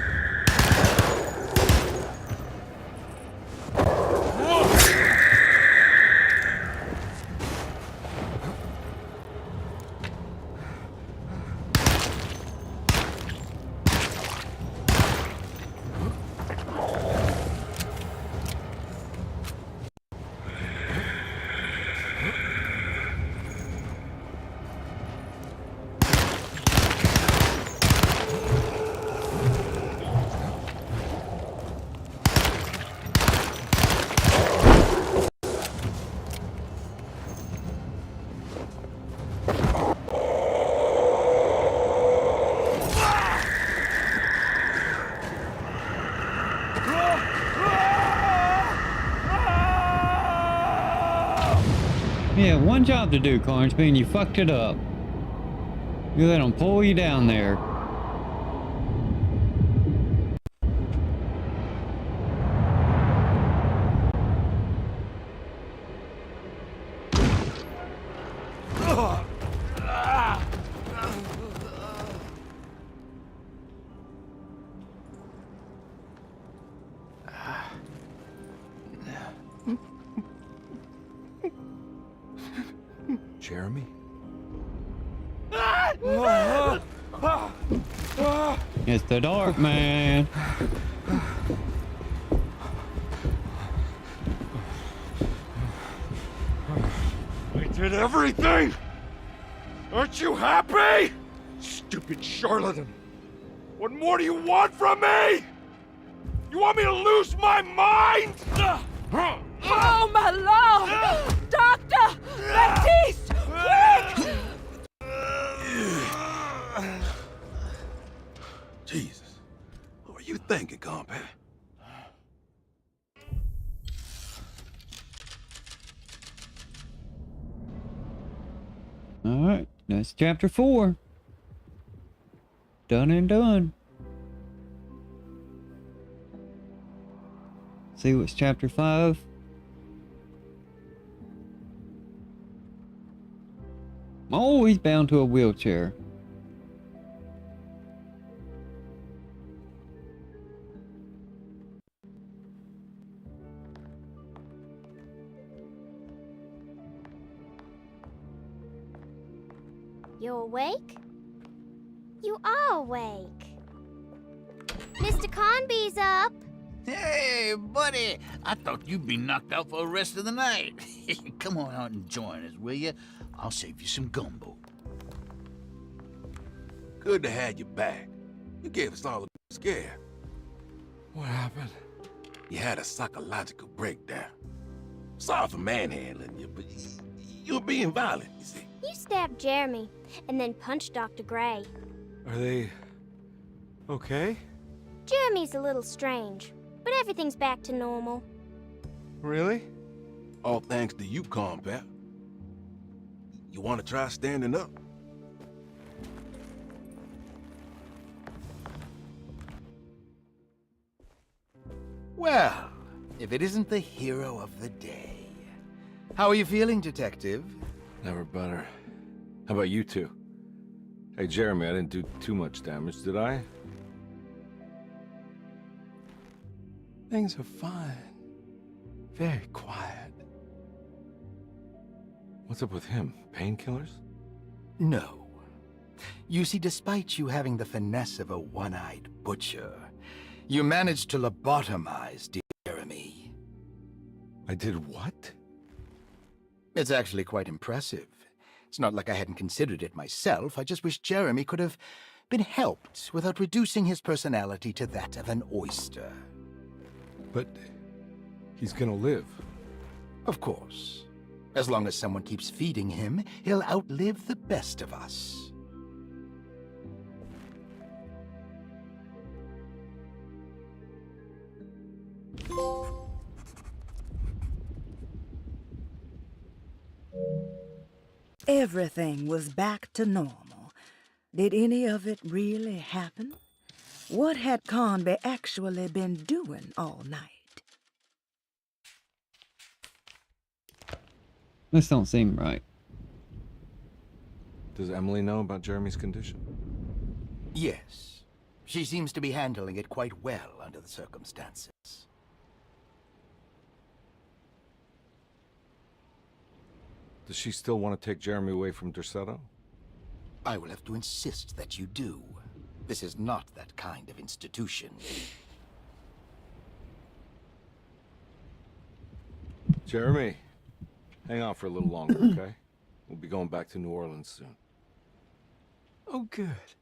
Yeah, one job to do, Carnby, and you fucked it up. You let them pull you down there. Jeremy? It's the dark man. I did everything! Aren't you happy? Stupid charlatan! What more do you want from me? You want me to lose my mind? Oh, my lord! Doctor! Baptiste! Quick! Jesus. What were you thinking, Carnby? Alright, that's chapter 4. Done and done. See what's chapter 5. Oh, he's bound to a wheelchair. You awake? You are awake. Mr. Carnby's up. Hey, buddy! I thought you'd be knocked out for the rest of the night. Come on out and join us, will you? I'll save you some gumbo. Good to have you back. You gave us all a scare. What happened? You had a psychological breakdown. Sorry for manhandling you, but you were being violent, you see. You stabbed Jeremy and then punched Dr. Gray. Are they... okay? Jeremy's a little strange, but everything's back to normal. Really? All thanks to you, Carnby. You want to try standing up? Well, if it isn't the hero of the day. How are you feeling, Detective? Never better. How about you two? Hey, Jeremy, I didn't do too much damage, did I? Things are fine. Very quiet. What's up with him? Painkillers? No. You see, despite you having the finesse of a one-eyed butcher, you managed to lobotomize Jeremy. I did what? It's actually quite impressive. It's not like I hadn't considered it myself. I just wish Jeremy could have been helped without reducing his personality to that of an oyster. But he's gonna live. Of course. As long as someone keeps feeding him, he'll outlive the best of us. Everything was back to normal. Did any of it really happen? What had Carnby actually been doing all night? This don't seem right. Does Emily know about Jeremy's condition? Yes. She seems to be handling it quite well under the circumstances. Does she still want to take Jeremy away from Derceto? I will have to insist that you do. This is not that kind of institution. Jeremy, hang on for a little longer, okay? We'll be going back to New Orleans soon. Oh, good.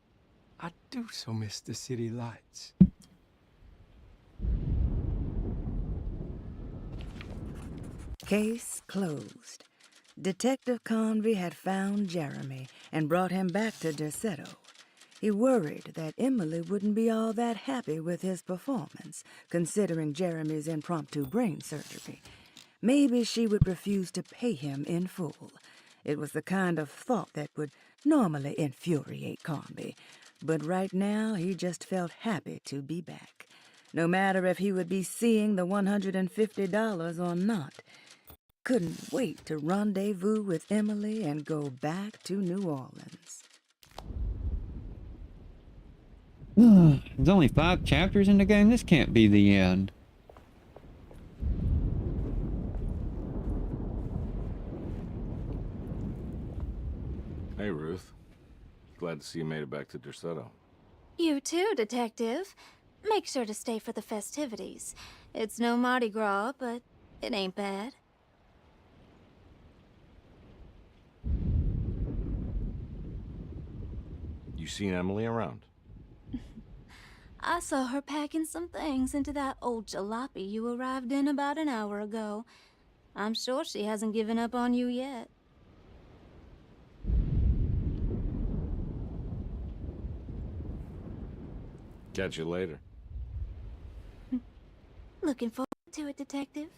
I do so miss the city lights. Case closed. Detective Carnby had found Jeremy and brought him back to Derceto. He worried that Emily wouldn't be all that happy with his performance, considering Jeremy's impromptu brain surgery. Maybe she would refuse to pay him in full. It was the kind of thought that would normally infuriate Carnby, but right now he just felt happy to be back. No matter if he would be seeing the $150 or not. Couldn't wait to rendezvous with Emily and go back to New Orleans. There's only 5 chapters in the game. This can't be the end. Hey, Ruth. Glad to see you made it back to Derceto. You too, Detective. Make sure to stay for the festivities. It's no Mardi Gras, but it ain't bad. You seen Emily around? I saw her packing some things into that old jalopy you arrived in about an hour ago. I'm sure she hasn't given up on you yet. Catch you later. Looking forward to it, Detective.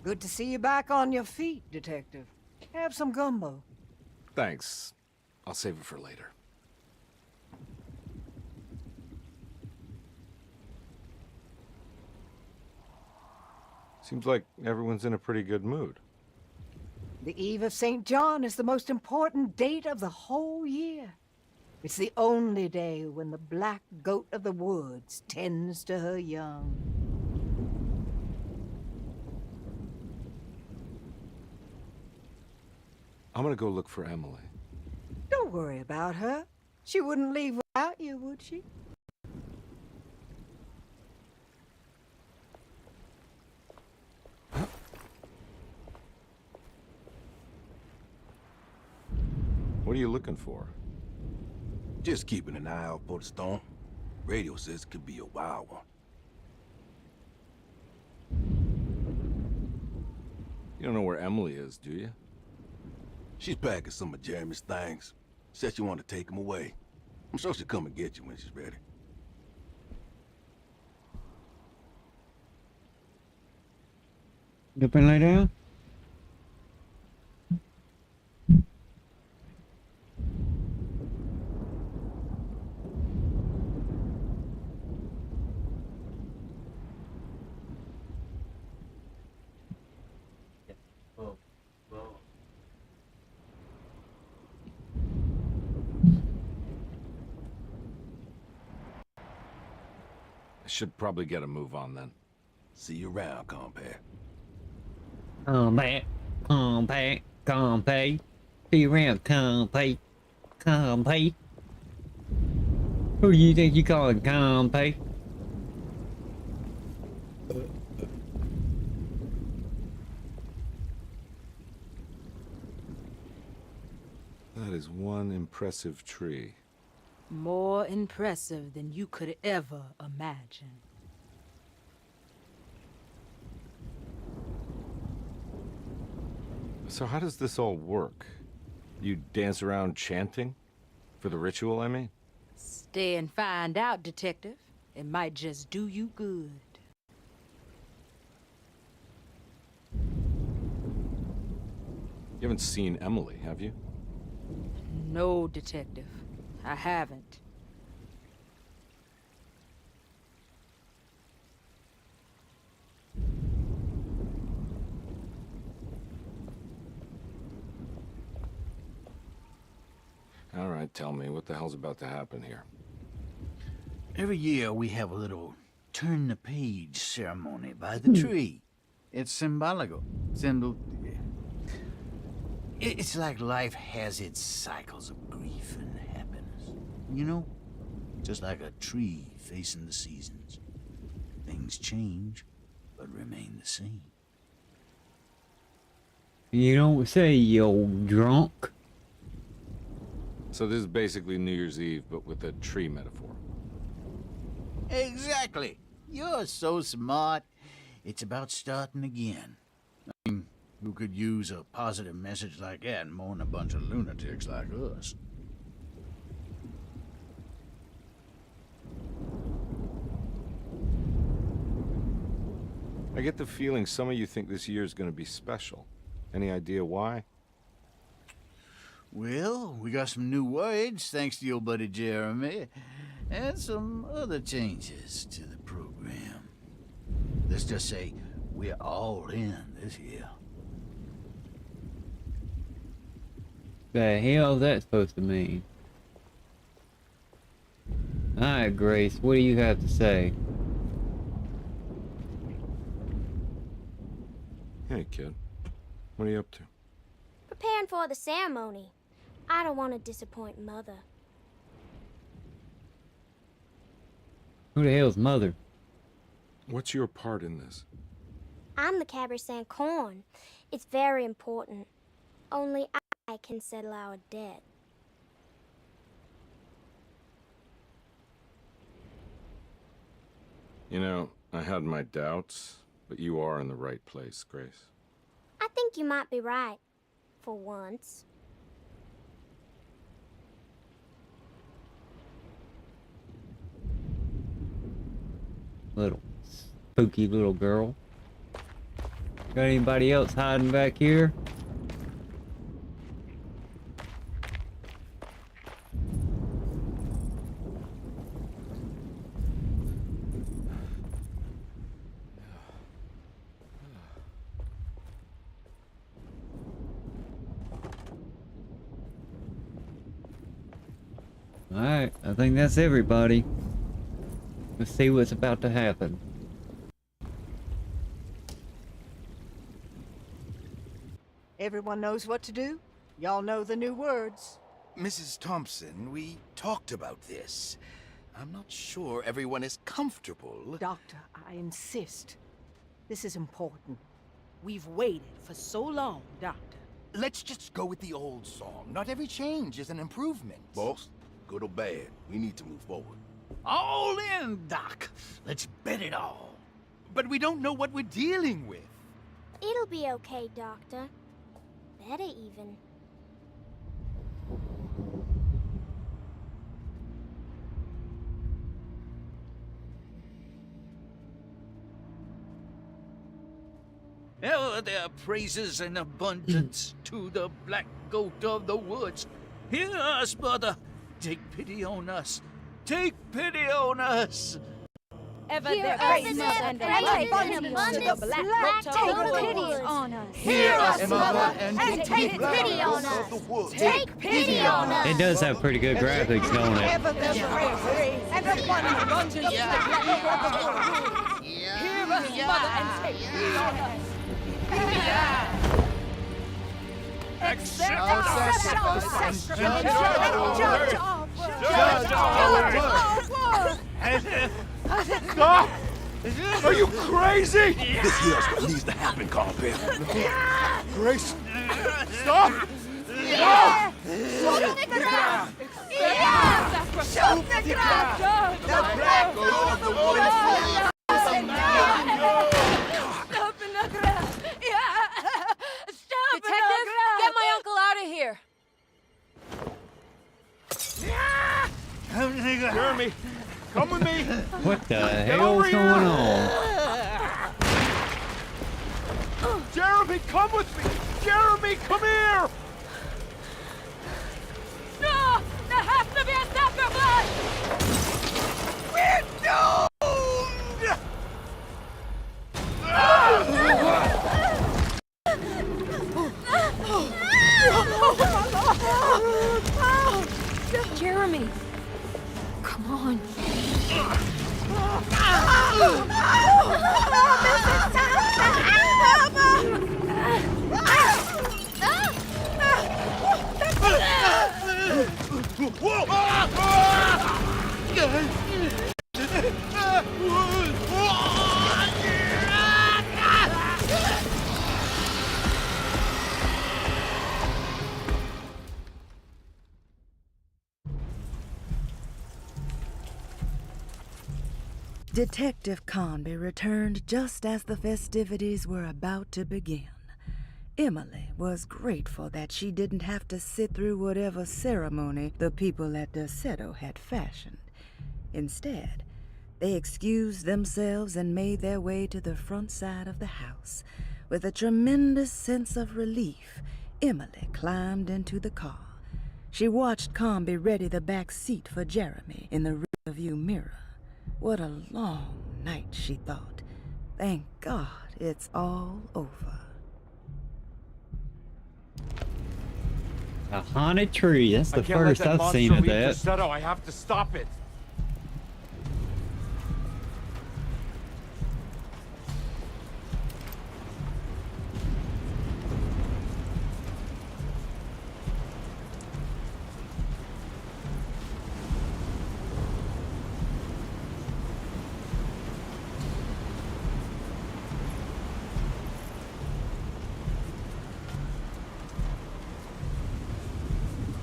Good to see you back on your feet, Detective. Have some gumbo. Thanks. I'll save it for later. Seems like everyone's in a pretty good mood. The Eve of St. John is the most important date of the whole year. It's the only day when the black goat of the woods tends to her young. I'm gonna go look for Emily. Don't worry about her. She wouldn't leave without you, would she? What are you looking for? Just keeping an eye out for the storm. Radio says it could be a wild one. You don't know where Emily is, do you? She's packing some of Jeremy's things. Said she wanted to take them away. I'm sure she'll come and get you when she's ready. You up and lay down? I should probably get a move on then. See you around, compare. Compay. See you around, compay. Who do you think you calling compay? That is one impressive tree. More impressive than you could ever imagine. So how does this all work? You dance around chanting? For the ritual, I mean? Stay and find out, Detective. It might just do you good. You haven't seen Emily, have you? No, Detective. I haven't. All right, tell me, what the hell's about to happen here? Every year we have a little turn the page ceremony by the tree. It's symbolical. It's like life has its cycles of grief and happiness. You know? Just like a tree facing the seasons. Things change, but remain the same. You don't say, you old drunk. So this is basically New Year's Eve, but with a tree metaphor. Exactly. You're so smart. It's about starting again. I mean, who could use a positive message like that more than a bunch of lunatics like us? I get the feeling some of you think this year is going to be special. Any idea why? Well, we got some new words, thanks to your buddy Jeremy, and some other changes to the program. Let's just say we're all in this year. The hell is that supposed to mean? Alright, Grace, what do you have to say? Hey, kid. What are you up to? Preparing for the ceremony. I don't want to disappoint Mother. Who the hell's Mother? What's your part in this? I'm the Cabaret Saint Corn. It's very important. Only I can settle our debt. You know, I had my doubts, but you are in the right place, Grace. I think you might be right. For once. Little spooky little girl. Got anybody else hiding back here? Alright, I think that's everybody. Let's see what's about to happen. Everyone knows what to do? Y'all know the new words. Mrs. Thompson, we talked about this. I'm not sure everyone is comfortable. Doctor, I insist. This is important. We've waited for so long, Doctor. Let's just go with the old song. Not every change is an improvement. Boss, good or bad, we need to move forward. All in, Doc. Let's bet it all. But we don't know what we're dealing with. It'll be okay, Doctor. Better even. Oh, there praises and abundance to the black goat of the woods. Hear us, Mother. Take pity on us. Take pity on us. Ever Hear there us, praises Mother, and praises abundance and to abundance, the black black goat goat of of the the woods. woods. On us. Hear us, Mother, and and take pity on us. Take pity on us. It does have pretty good graphics, don't it? Ever there's praise and abundance to the black goat of the woods. Hear us, Mother, and take pity on us. Accept our sacrifice and judge our work. Stop! Are you crazy? This here's what needs to happen, Carnby. Grace! Stop! No! Shoot the ground! Shoot the ground! The black goat of the woods! Stop in the ground! Stop! Detective! Jeremy. Come with me. What the Get hell's over going here. on? Jeremy, come with me. Jeremy, come here. No! There has to be a sacrifice! We're doomed! Jeremy! Come on. Detective Carnby returned just as the festivities were about to begin. Emily was grateful that she didn't have to sit through whatever ceremony the people at Derceto had fashioned. Instead, they excused themselves and made their way to the front side of the house. With a tremendous sense of relief, Emily climbed into the car. She watched Carnby ready the back seat for Jeremy in the rearview mirror. What a long night, she thought. Thank God it's all over. A haunted tree. That's the I can't let first that I've monster seen of leave that. Derceto. I have to stop it.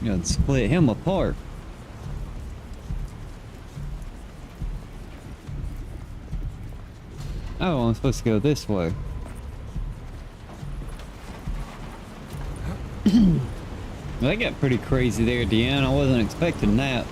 You know, split him apart. Oh, I'm supposed to go this way. That got pretty crazy there at the end. I wasn't expecting that.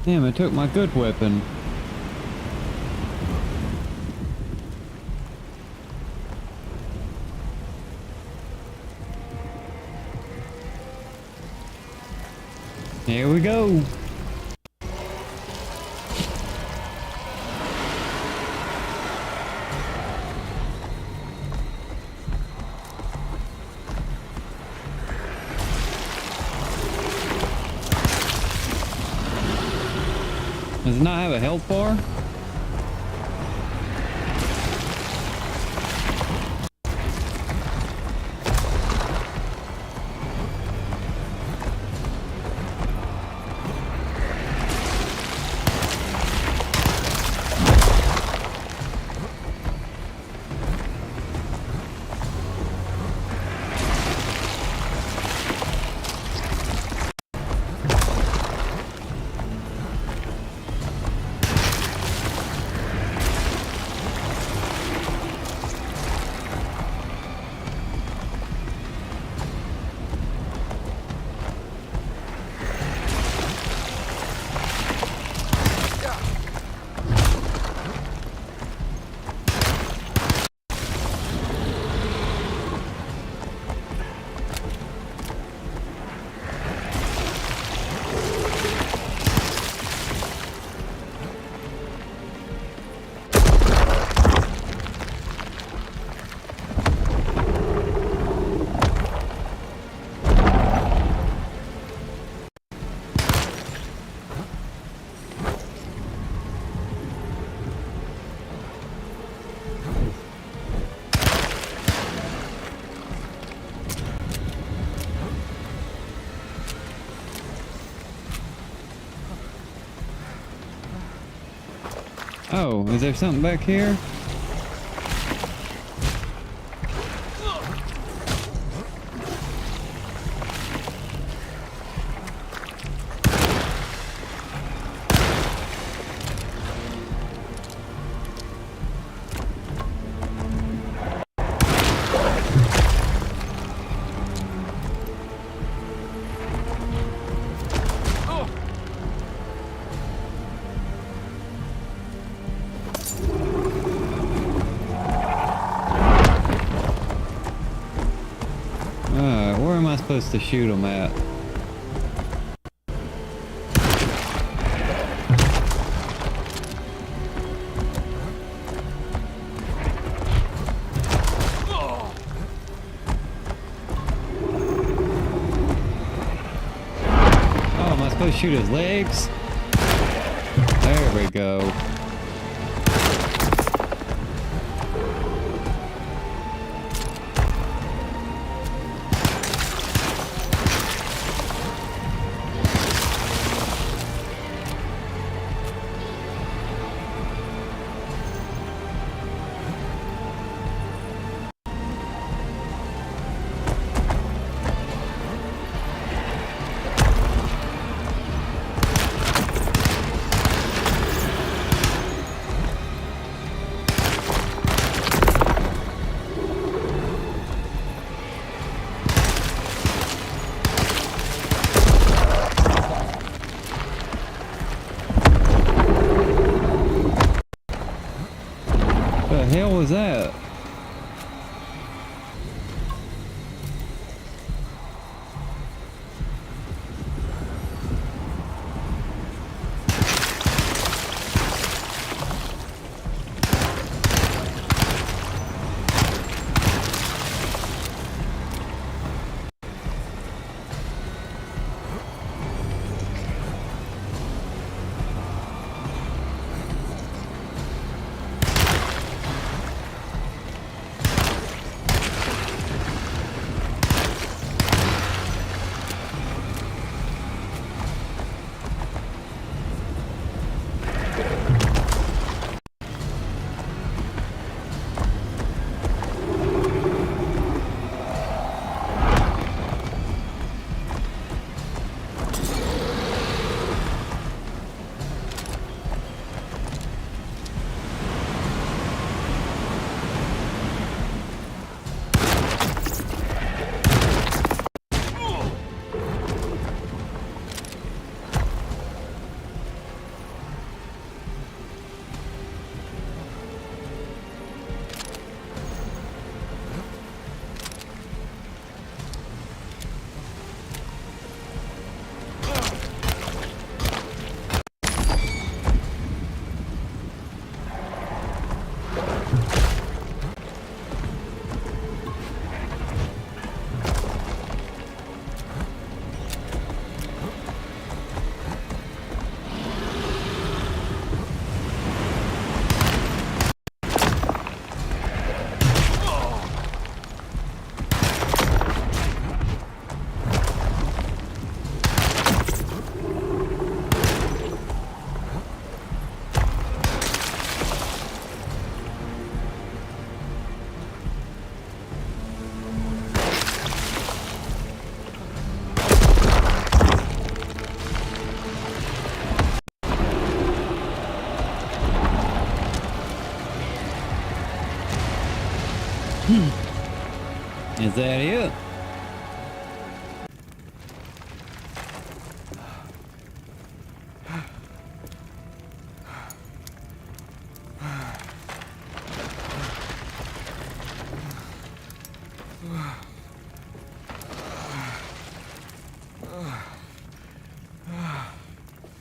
Damn, I took my good weapon. Here we go. Does it not have a health bar? Oh, is there something back here? Where am I supposed to shoot them at? Oh, am I supposed to shoot his legs? There we go. The hell was that? Is that it?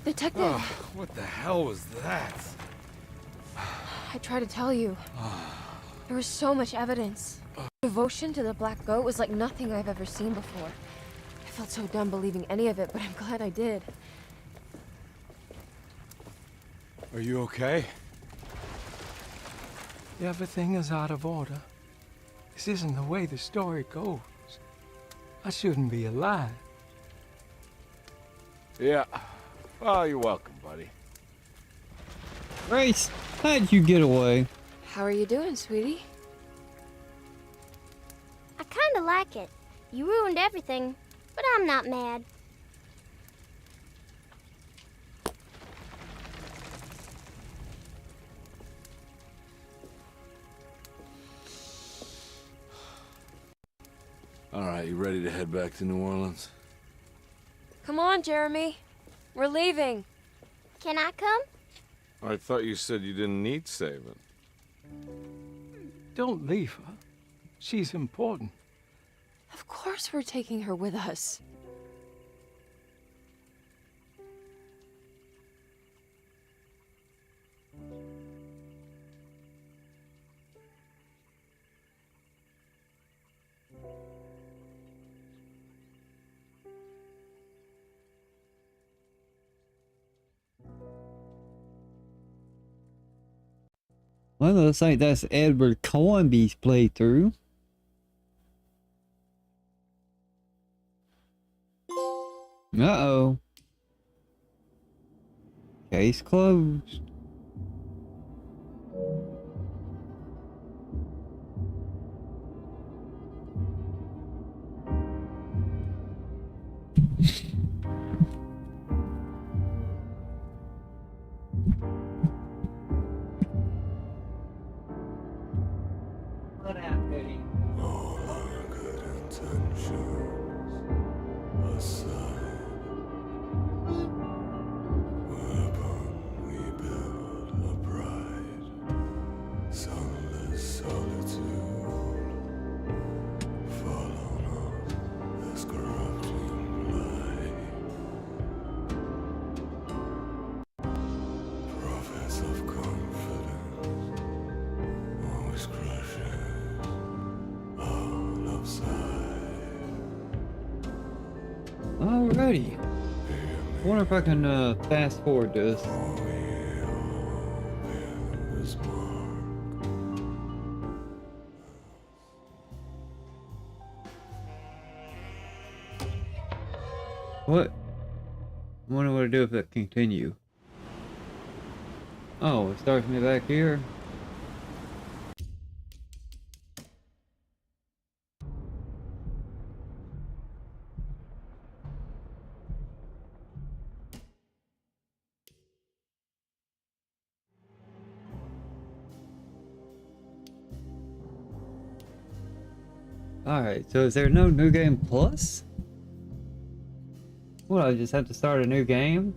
Detective! Oh, what the hell was that? I tried to tell you. There was so much evidence. Devotion to the Black Goat was like nothing I've ever seen before. I felt so dumb believing any of it, but I'm glad I did. Are you okay? Everything is out of order. This isn't the way the story goes. I shouldn't be alive. Yeah. Well, you're welcome, buddy. Grace! How'd you get away? How are you doing, sweetie? I kinda like it. You ruined everything, but I'm not mad. All right, you ready to head back to New Orleans? Come on, Jeremy. We're leaving. Can I come? I thought you said you didn't need saving. Don't leave her. She's important. Of course we're taking her with us. Well, looks like that's Edward Carnby's playthrough. Uh-oh. Case closed. What happened? All our good intentions aside, whereupon we build a bright, sunless solitude, fall on us this corrupting light. Prophets of confidence, always crushes all upside. Alrighty. I wonder if I can fast forward this. This mark. What? I wonder what to do if I continue. Oh, it starts me back here. Alright, so is there no New Game Plus? What, I just have to start a new game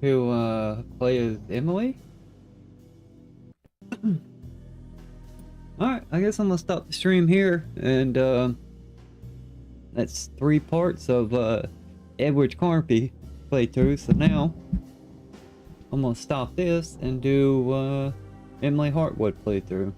to play as Emily? Alright, I guess I'm gonna stop the stream here, and that's 3 parts of Edward Carnby playthrough. So now I'm gonna stop this and do Emily Hartwood playthrough.